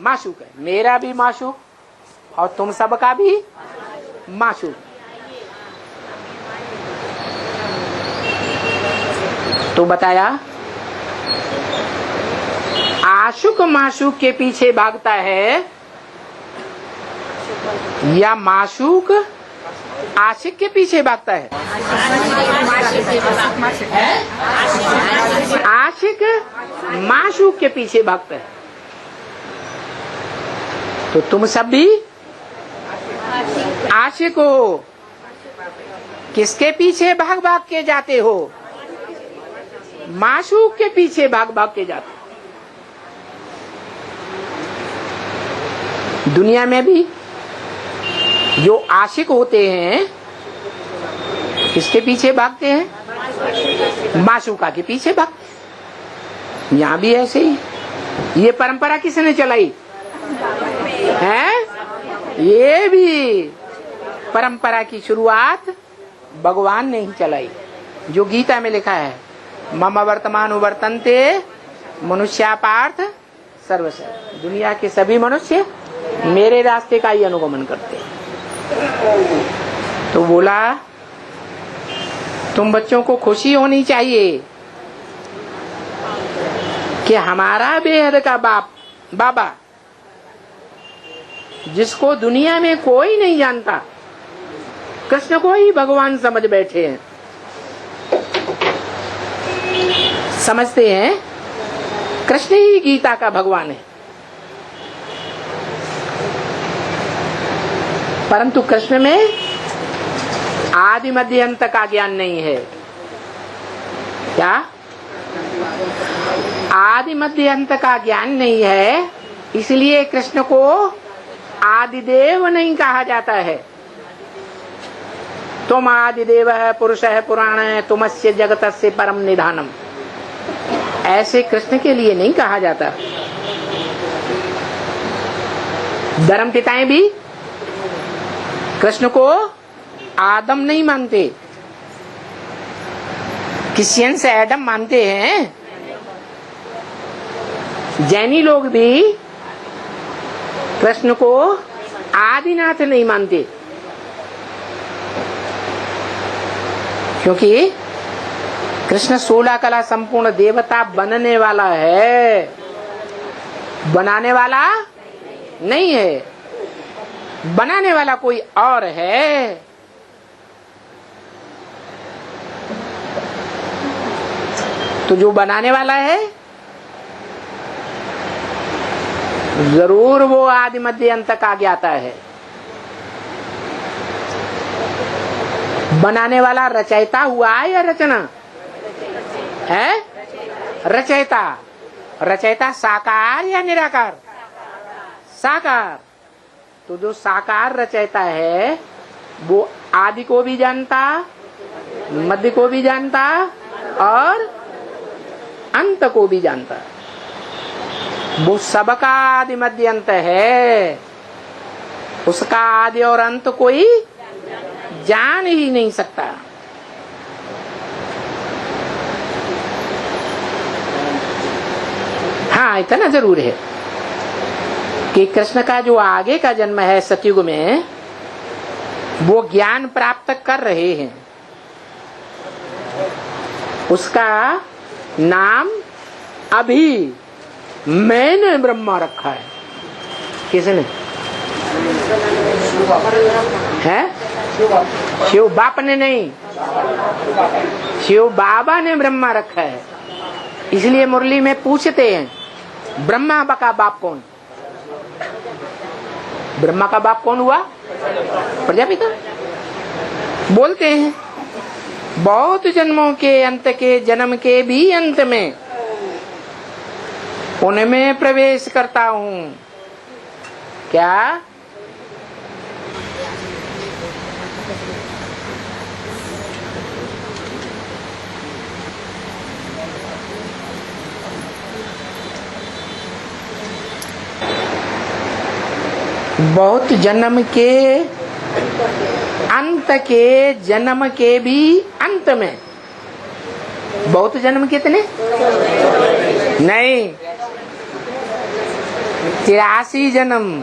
माशूक है। मेरा भी माशूक और तुम सबका भी माशूक। तो बताया आशुक माशूक के पीछे भागता है या माशूक आशिक के पीछे भागता है? आशिक माशूक के पीछे भागता है। तो तुम सब भी आशिक हो। किसके पीछे भाग भाग के जाते हो? माशूक के पीछे भाग भाग के जाते हो। दुनिया में भी जो आशिक होते हैं किसके पीछे भागते हैं? माशूका के पीछे भागते हैं। यहाँ भी ऐसे ही। ये परंपरा किसने चलाई है? ये भी परंपरा की शुरुआत भगवान ने ही चलाई। जो गीता में लिखा है, मम वर्तमान वर्तन्ते मनुष्या पार्थ सर्वश। दुनिया के सभी मनुष्य मेरे रास्ते का ही अनुगमन करते हैं। तो बोला तुम बच्चों को खुशी होनी चाहिए कि हमारा बेहद का बाबा, जिसको दुनिया में कोई नहीं जानता, कृष्ण को ही भगवान समझ बैठे हैं। समझते हैं कृष्ण ही गीता का भगवान है। परंतु कृष्ण में आदि मध्य अंत का ज्ञान नहीं है। क्या? आदि मध्य अंत का ज्ञान नहीं है, इसलिए कृष्ण को आदिदेव नहीं कहा जाता है। तुम आदिदेव है, पुरुष है, पुराण है, तुमस्य जगतस्य परम निधानम, ऐसे कृष्ण के लिए नहीं कहा जाता। धर्म पिताएं भी कृष्ण को आदम नहीं मानते, क्रिश्चियंस एडम मानते हैं। जैनी लोग भी कृष्ण को आदिनाथ नहीं मानते, क्योंकि कृष्ण 16 कला संपूर्ण देवता बनने वाला है, बनाने वाला नहीं है। बनाने वाला कोई और है। तो जो बनाने वाला है जरूर वो आदि मध्य अंत का ज्ञाता है। बनाने वाला रचयिता हुआ या रचना है? रचयिता। रचयिता साकार या निराकार? साकार। तो जो साकार रचयिता है वो आदि को भी जानता, मध्य को भी जानता और अंत को भी जानता। वो सबका आदि मध्य अंत है, उसका आदि और अंत कोई जान ही नहीं सकता। हाँ, इतना जरूर है कि कृष्ण का जो आगे का जन्म है सतयुग में, वो ज्ञान प्राप्त कर रहे हैं। उसका नाम अभी मैंने ब्रह्मा रखा है। किसने? है? शिव बाप ने नहीं, शिव बाबा ने ब्रह्मा रखा है। इसलिए मुरली में पूछते हैं ब्रह्मा का बाप कौन? ब्रह्मा का बाप कौन हुआ? प्रजापिता। बोलते हैं बहुत जन्मों के अंत के जन्म के भी अंत में उनमें प्रवेश करता हूं। क्या? बहुत जन्म के अंत के जन्म के भी अंत में। बहुत जन्म कितने? नहीं, 83 जन्म।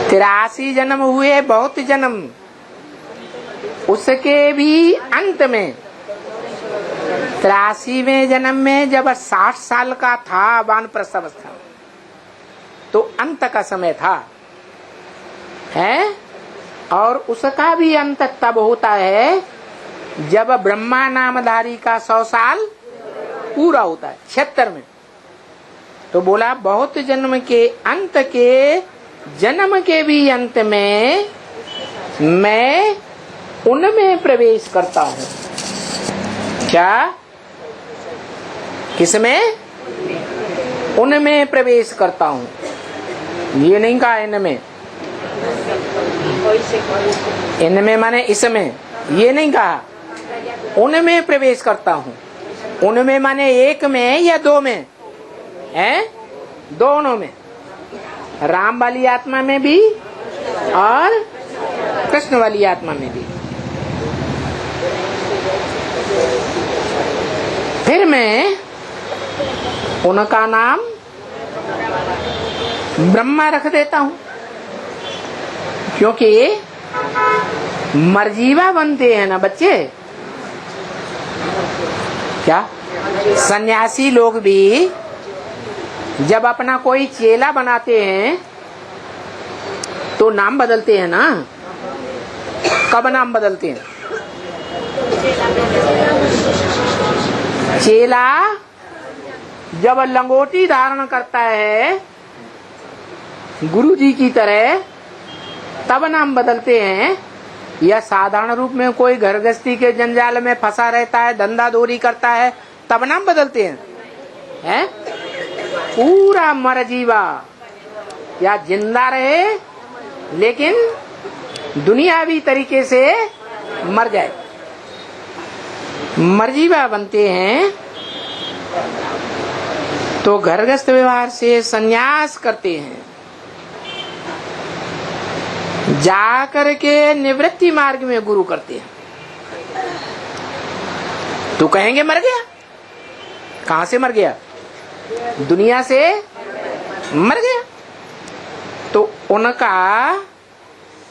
83 जन्म हुए बहुत जन्म। उसके भी अंत में 83वें जन्म में जब 60 साल का था वानप्रस्थ अवस्था, तो अंत का समय था है। और उसका भी अंत तब होता है जब ब्रह्मा नामधारी का 100 साल पूरा होता है, 76 में। तो बोला बहुत जन्म के अंत के जन्म के भी अंत में मैं उनमें प्रवेश करता हूं। क्या? किसमें? उनमें प्रवेश करता हूं। ये नहीं कहा इनमें, इनमें माने इसमें, ये नहीं कहा। उनमें प्रवेश करता हूं। उनमें माने एक में या दो में है? दोनों में, राम वाली आत्मा में भी और कृष्ण वाली आत्मा में भी। फिर मैं उनका नाम ब्रह्मा रख देता हूं, क्योंकि मर्जीवा बनते हैं ना बच्चे। क्या? सन्यासी लोग भी जब अपना कोई चेला बनाते हैं तो नाम बदलते हैं ना। कब नाम बदलते हैं? चेला जब लंगोटी धारण करता है गुरु जी की तरह, तब नाम बदलते हैं। या साधारण रूप में कोई घर गृहस्थी के जंजाल में फंसा रहता है, धंधा दोरी करता है, तब नाम बदलते हैं। हैं? पूरा मरजीवा या जिंदा रहे लेकिन दुनियावी तरीके से मर जाए, मरजीवा बनते हैं। तो घरगृहस्थ व्यवहार से संन्यास करते हैं, जाकर के निवृत्ति मार्ग में गुरु करते हैं। तो कहेंगे मर गया। कहां से मर गया? दुनिया से मर गया। तो उनका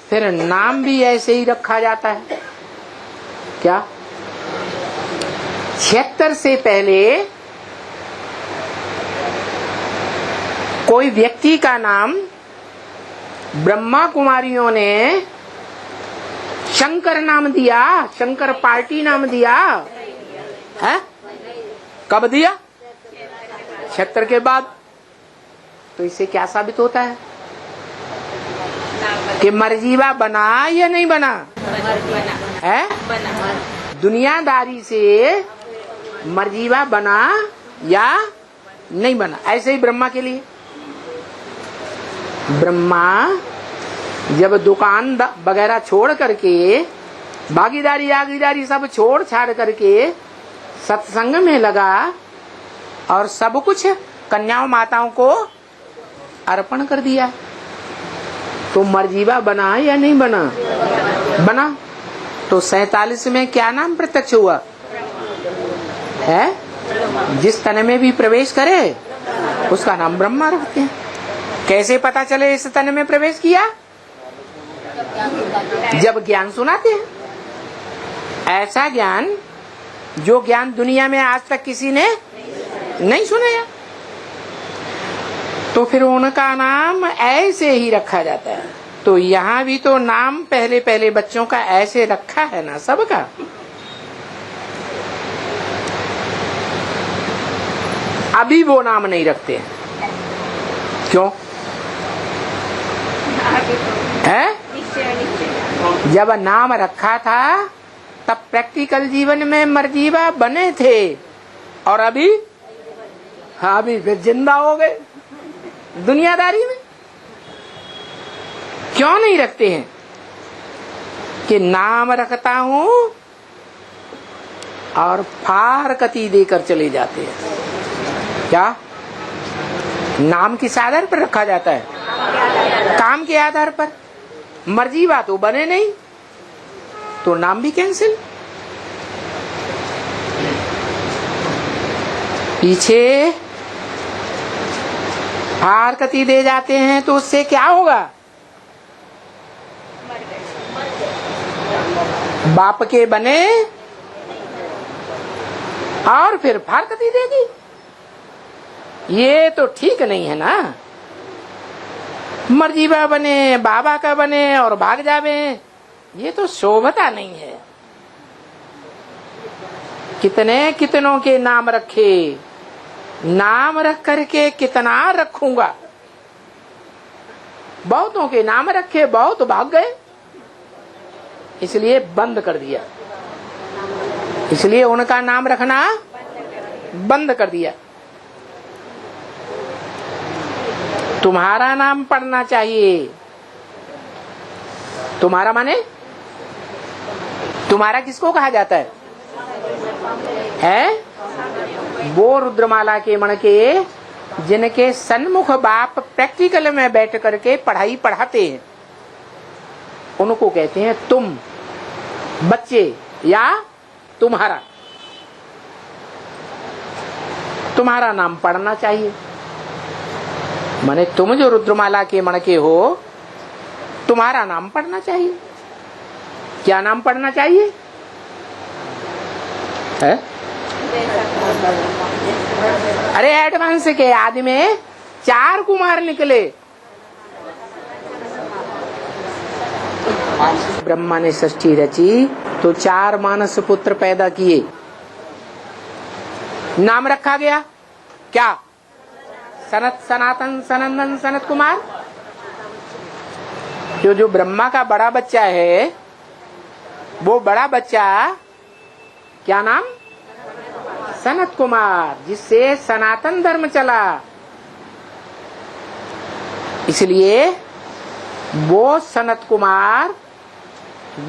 फिर नाम भी ऐसे ही रखा जाता है। क्या? 76 से पहले कोई व्यक्ति का नाम ब्रह्मा कुमारियों ने शंकर नाम दिया, शंकर पार्टी नाम दिया। है? कब दिया? 76 के बाद। तो इससे क्या साबित होता है कि मर्जीवा बना या नहीं बना? है? दुनियादारी से मर्जीवा बना या नहीं बना? ऐसे ही ब्रह्मा के लिए, ब्रह्मा जब दुकान वगैरह छोड़ करके, भागीदारी आगीदारी सब छोड़ छाड़ करके सत्संग में लगा और सब कुछ कन्याओं माताओं को अर्पण कर दिया, तो मर्जीवा बना या नहीं बना? बना। तो 47 में क्या नाम प्रत्यक्ष हुआ है? जिस तन में भी प्रवेश करे उसका नाम ब्रह्मा रखते हैं। कैसे पता चले इस तन में प्रवेश किया? जब ज्ञान सुनाते हैं, ऐसा ज्ञान जो ज्ञान दुनिया में आज तक किसी ने नहीं सुनाया, तो फिर उनका नाम ऐसे ही रखा जाता है। तो यहाँ भी तो नाम पहले पहले बच्चों का ऐसे रखा है ना सबका। अभी वो नाम नहीं रखते हैं, क्यों है? जब नाम रखा था तब प्रैक्टिकल जीवन में मर्जीवा बने थे, और अभी हाँ अभी वे जिंदा हो गए दुनियादारी में। क्यों नहीं रखते हैं? कि नाम रखता हूं और फारकती देकर चले जाते हैं। क्या नाम किस आधार पर रखा जाता है? काम के आधार पर। मर्जीवा तो बने नहीं, तो नाम भी कैंसिल। पीछे फारकती दे जाते हैं तो उससे क्या होगा? बाप के बने और फिर फारकती देगी, ये तो ठीक नहीं है ना। मर्जीवा बने, बाबा का बने और भाग जावे, ये तो शोभता नहीं है। कितने कितनों के नाम रखे, नाम रख करके कितना रखूंगा। बहुतों के नाम रखे, बहुत भाग गए, इसलिए बंद कर दिया। इसलिए उनका नाम रखना बंद कर दिया। तुम्हारा नाम पढ़ना चाहिए। तुम्हारा माने तुम्हारा किसको कहा जाता है? वो रुद्रमाला के मण के जिनके सन्मुख बाप प्रैक्टिकल में बैठ करके पढ़ाई पढ़ाते हैं, उनको कहते हैं तुम बच्चे या तुम्हारा। तुम्हारा नाम पढ़ना चाहिए, माने तुम जो रुद्रमाला के मण के हो, तुम्हारा नाम पढ़ना चाहिए। क्या नाम पढ़ना चाहिए है? अरे एडवांस के आदि में 4 कुमार निकले। ब्रह्मा ने सृष्टि रची तो 4 मानस पुत्र पैदा किए, नाम रखा गया क्या? सनत, सनातन, सनंदन, सनत कुमार। जो ब्रह्मा का बड़ा बच्चा है, वो बड़ा बच्चा क्या नाम? सनत कुमार, जिससे सनातन धर्म चला। इसलिए वो सनत कुमार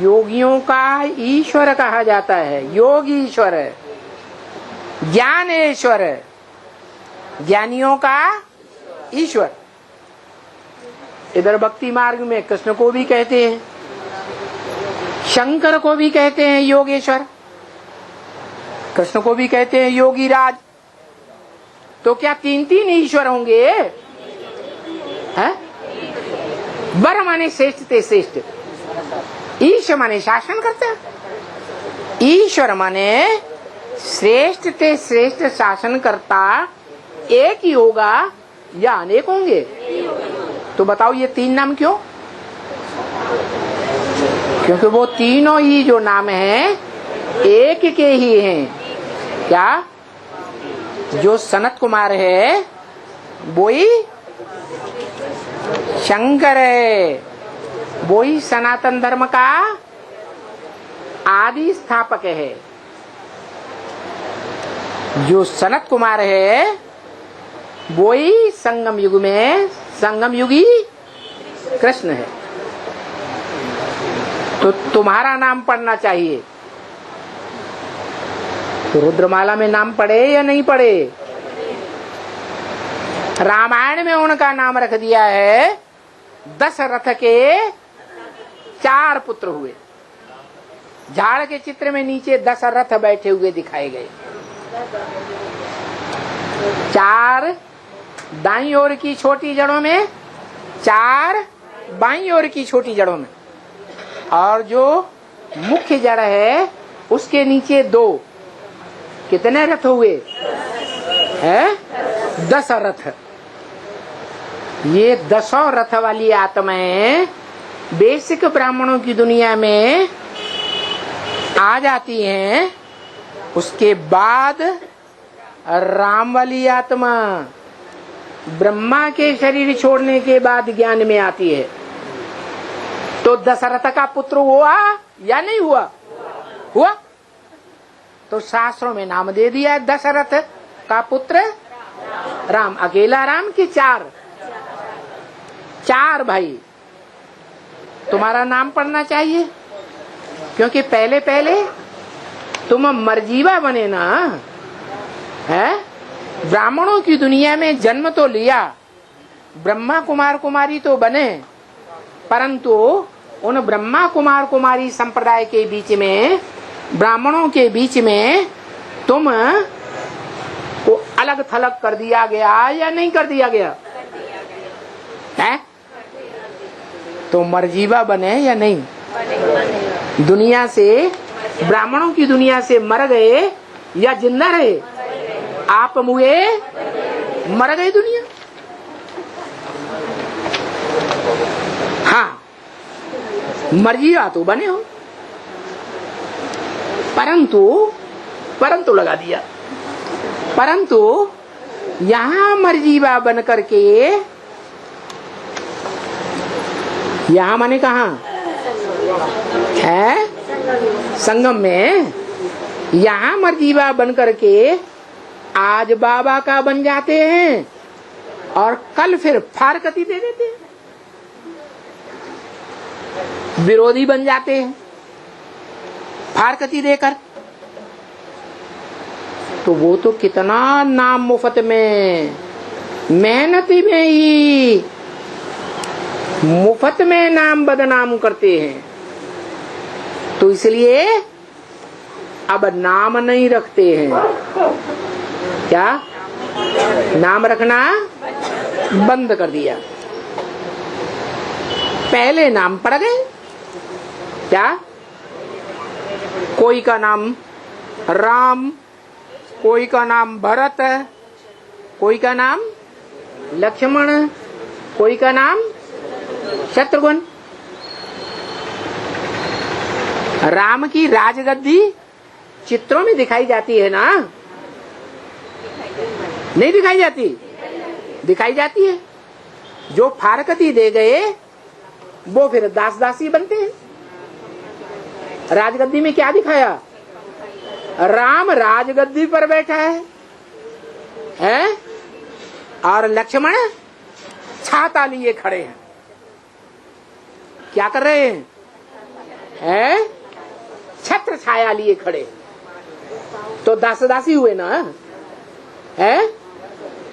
योगियों का ईश्वर कहा जाता है। योगीश्वर, ज्ञानेश्वर, ज्ञानियों का ईश्वर। इधर भक्ति मार्ग में कृष्ण को भी कहते हैं, शंकर को भी कहते हैं योगेश्वर, कृष्ण को भी कहते हैं योगी राज। तो क्या 3 ईश्वर होंगे? है? वर माने श्रेष्ठ ते श्रेष्ठ, ईश माने शासन करता, ईश्वर माने श्रेष्ठ ते श्रेष्ठ शासन करता एक ही होगा या अनेक होंगे? तो बताओ ये 3 नाम क्यों? क्योंकि वो तीनों ही जो नाम हैं एक के ही हैं। क्या? जो सनत कुमार है वो ही शंकर है, वो ही सनातन धर्म का आदि स्थापक है। जो सनत कुमार है वो ही संगम युग में संगम युगी कृष्ण है। तो तुम्हारा नाम पढ़ना चाहिए। तो रुद्रमाला में नाम पढ़े या नहीं पढ़े? रामायण में उनका नाम रख दिया है। दशरथ के 4 पुत्र हुए। झाड़ के चित्र में नीचे दशरथ बैठे हुए दिखाए गए। 4 दाईं ओर की छोटी जड़ों में, 4 बाईं ओर की छोटी जड़ों में, और जो मुख्य जड़ है उसके नीचे 2। कितने रथ हुए हैं? 10 रथ। ये 10 रथ वाली आत्माएं बेसिक ब्राह्मणों की दुनिया में आ जाती हैं। उसके बाद राम वाली आत्मा ब्रह्मा के शरीर छोड़ने के बाद ज्ञान में आती है। तो दशरथ का पुत्र हुआ या नहीं हुआ? हुआ। तो शास्त्रों में नाम दे दिया है दशरथ का पुत्र राम। अकेला राम की 4 भाई। तुम्हारा नाम पढ़ना चाहिए, क्योंकि पहले पहले तुम मरजीवा बने ना, है? ब्राह्मणों की दुनिया में जन्म तो लिया, ब्रह्मा कुमार कुमारी तो बने, परंतु उन ब्रह्मा कुमार कुमारी संप्रदाय के बीच में, ब्राह्मणों के बीच में तुम को अलग थलग कर दिया गया या नहीं कर दिया गया? है? तो मरजीवा बने या नहीं? दुनिया से, ब्राह्मणों की दुनिया से मर गए या जिंदा रहे? आप मुए मर गए दुनिया। हाँ, मरजीवा तो बने हो, परंतु लगा दिया। परंतु यहां मरजीवा बन करके, यहां माने कहां है? संगम में। यहां मरजीवा बन करके आज बाबा का बन जाते हैं और कल फिर फारकती दे देते हैं, विरोधी बन जाते हैं फारकती देकर। तो वो तो कितना नाम मुफ्त में, मेहनती में ही मुफ्त में नाम बदनाम करते हैं। तो इसलिए अब नाम नहीं रखते हैं। क्या? नाम रखना बंद कर दिया। पहले नाम पड़ गए। क्या? कोई का नाम राम, कोई का नाम भरत, कोई का नाम लक्ष्मण, कोई का नाम शत्रुघ्न। राम की राजगद्दी चित्रों में दिखाई जाती है ना? नहीं दिखाई जाती? दिखाई जाती है। जो फारकती दे गए वो फिर दास दासी बनते हैं। राजगद्दी में क्या दिखाया? राम राजगद्दी पर बैठा है? और लक्ष्मण छाता लिए खड़े हैं। क्या कर रहे हैं? छत्र छाया लिए खड़े। तो दास दासी हुए ना, है?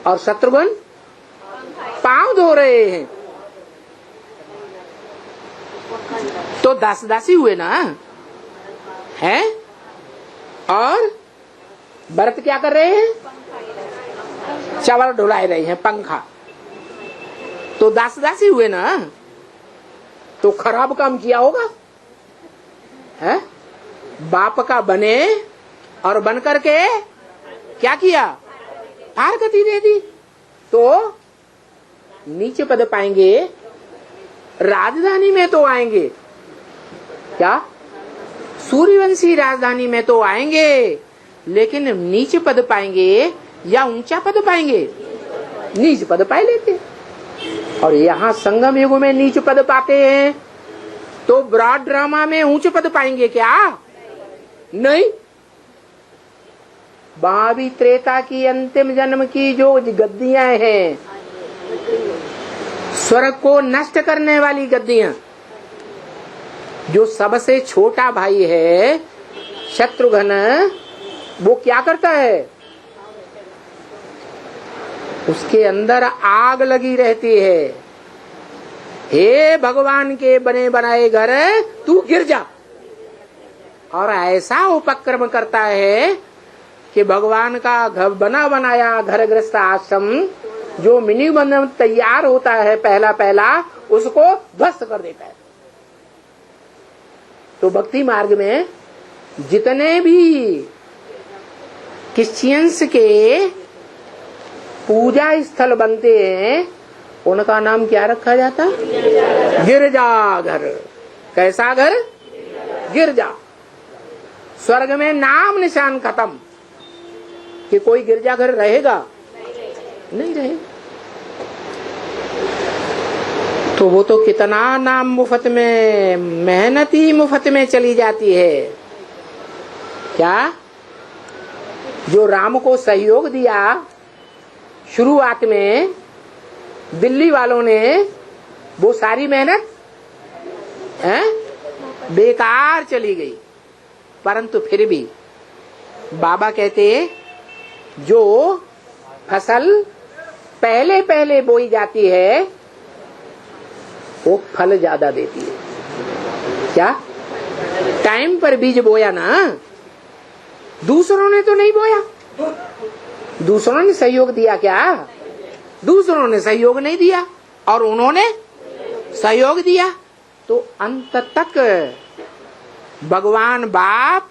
और शत्रुघ्न पांव धो रहे हैं, तो दास दासी हुए ना, है? और भरत क्या कर रहे हैं? चावल ढुलाई रहे हैं, पंखा। तो दास दासी हुए ना। तो खराब काम किया होगा, है? बाप का बने और बन करके क्या किया? फारकती दे दी। तो नीचे पद पाएंगे, राजधानी में तो आएंगे। क्या? सूर्यवंशी राजधानी में तो आएंगे, लेकिन नीच पद पाएंगे या ऊंचा पद पाएंगे? नीच पद पाए लेते। और यहाँ संगम युग में नीच पद पाते हैं, तो ब्रॉड ड्रामा में ऊंच पद पाएंगे क्या? नहीं। वहां भी त्रेता की अंतिम जन्म की जो गद्दियां हैं, स्वर्ग को नष्ट करने वाली गद्दियां, जो सबसे छोटा भाई है शत्रुघ्न, वो क्या करता है? उसके अंदर आग लगी रहती है, हे भगवान के बने बनाए घर तू गिर जा। और ऐसा उपक्रम करता है कि भगवान का घर बना बनाया घर गृहस्थ आश्रम जो मिनी बंधन तैयार होता है पहला पहला, उसको ध्वस्त कर देता है। तो भक्ति मार्ग में जितने भी क्रिश्चियंस के पूजा स्थल बनते हैं, उनका नाम क्या रखा जाता? गिरजाघर। कैसा घर? गिरजा। स्वर्ग में नाम निशान खत्म कि कोई गिरजाघर रहेगा? नहीं रहे। तो वो तो कितना नाम मुफ्त में, मेहनत ही मुफ्त में चली जाती है। क्या? जो राम को सहयोग दिया शुरुआत में दिल्ली वालों ने, वो सारी मेहनत बेकार चली गई। परंतु फिर भी बाबा कहते, जो फसल पहले पहले बोई जाती है वो फल ज्यादा देती है। क्या? टाइम पर बीज बोया ना, दूसरों ने तो नहीं बोया। दूसरों ने सहयोग दिया क्या? दूसरों ने सहयोग नहीं दिया और उन्होंने सहयोग दिया। तो अंत तक भगवान बाप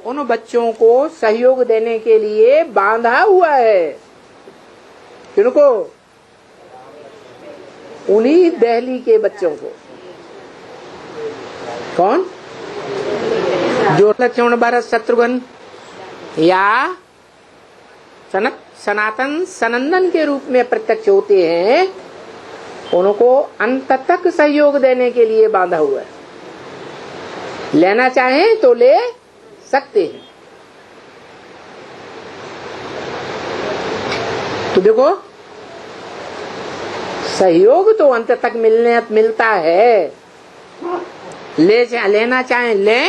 उन बच्चों को सहयोग देने के लिए बांधा हुआ है। किनको? उन्हीं दिल्ली के बच्चों को। कौन? जो लक्ष्मण भरत शत्रुघ्न या सनातन सनंदन के रूप में प्रत्यक्ष होते हैं, उनको अंत तक सहयोग देने के लिए बांधा हुआ है। लेना चाहें तो ले सकते हैं। तो देखो, सहयोग तो अंत तक मिलता है। लेना चाहें ले,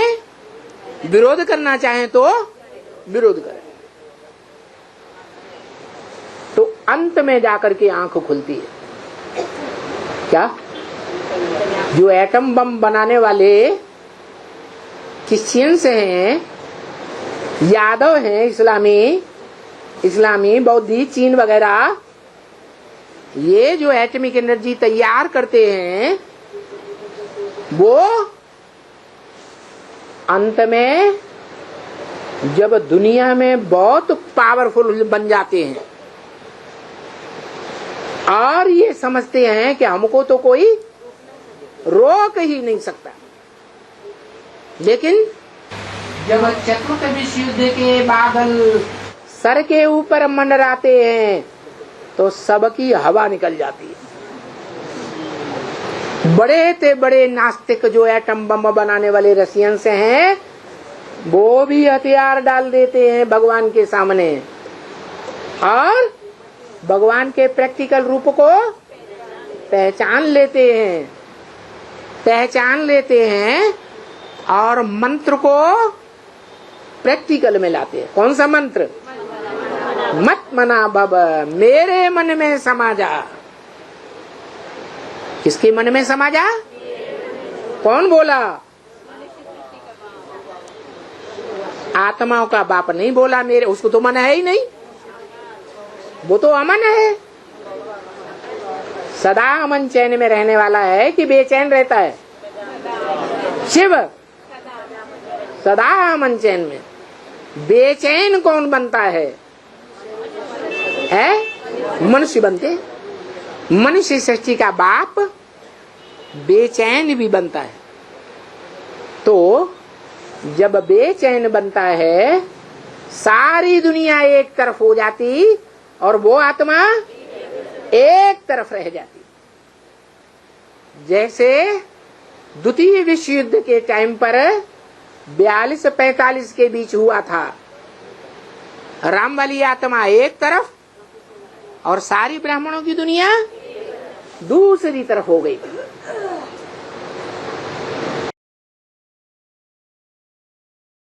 विरोध करना चाहें तो विरोध करें। तो अंत में जाकर के आंख खुलती है। क्या? जो एटम बम बनाने वाले क्रिश्चियंस हैं, यादव हैं, इस्लामी बौद्धी चीन वगैरह, ये जो एटमिक एनर्जी तैयार करते हैं, वो अंत में जब दुनिया में बहुत पावरफुल बन जाते हैं और ये समझते हैं कि हमको तो कोई रोक ही नहीं सकता, लेकिन जब चतुर्थ विश्व युद्ध के बादल सर के ऊपर मंडराते हैं तो सबकी हवा निकल जाती है। बड़े से बड़े नास्तिक जो एटम बम बनाने वाले रशियन से हैं, वो भी हथियार डाल देते हैं भगवान के सामने और भगवान के प्रैक्टिकल रूप को पहचान लेते हैं और मंत्र को प्रैक्टिकल में लाते हैं। कौन सा मंत्र? मत मना भव, मेरे मन में समा जा। किसके मन में समा जा? कौन बोला? आत्माओं का बाप नहीं बोला मेरे, उसको तो मन है ही नहीं, वो तो अमन है, सदा अमन चैन में रहने वाला है कि बेचैन रहता है? शिव सदा अमन चैन में। बेचैन कौन बनता है? मनुष्य बनते। मनुष्य सृष्टि का बाप बेचैन भी बनता है। तो जब बेचैन बनता है सारी दुनिया एक तरफ हो जाती और वो आत्मा एक तरफ रह जाती। जैसे द्वितीय विश्व युद्ध के टाइम पर 42-45 के बीच हुआ था। राम वाली आत्मा एक तरफ और सारी ब्राह्मणों की दुनिया दूसरी तरफ हो गई थी।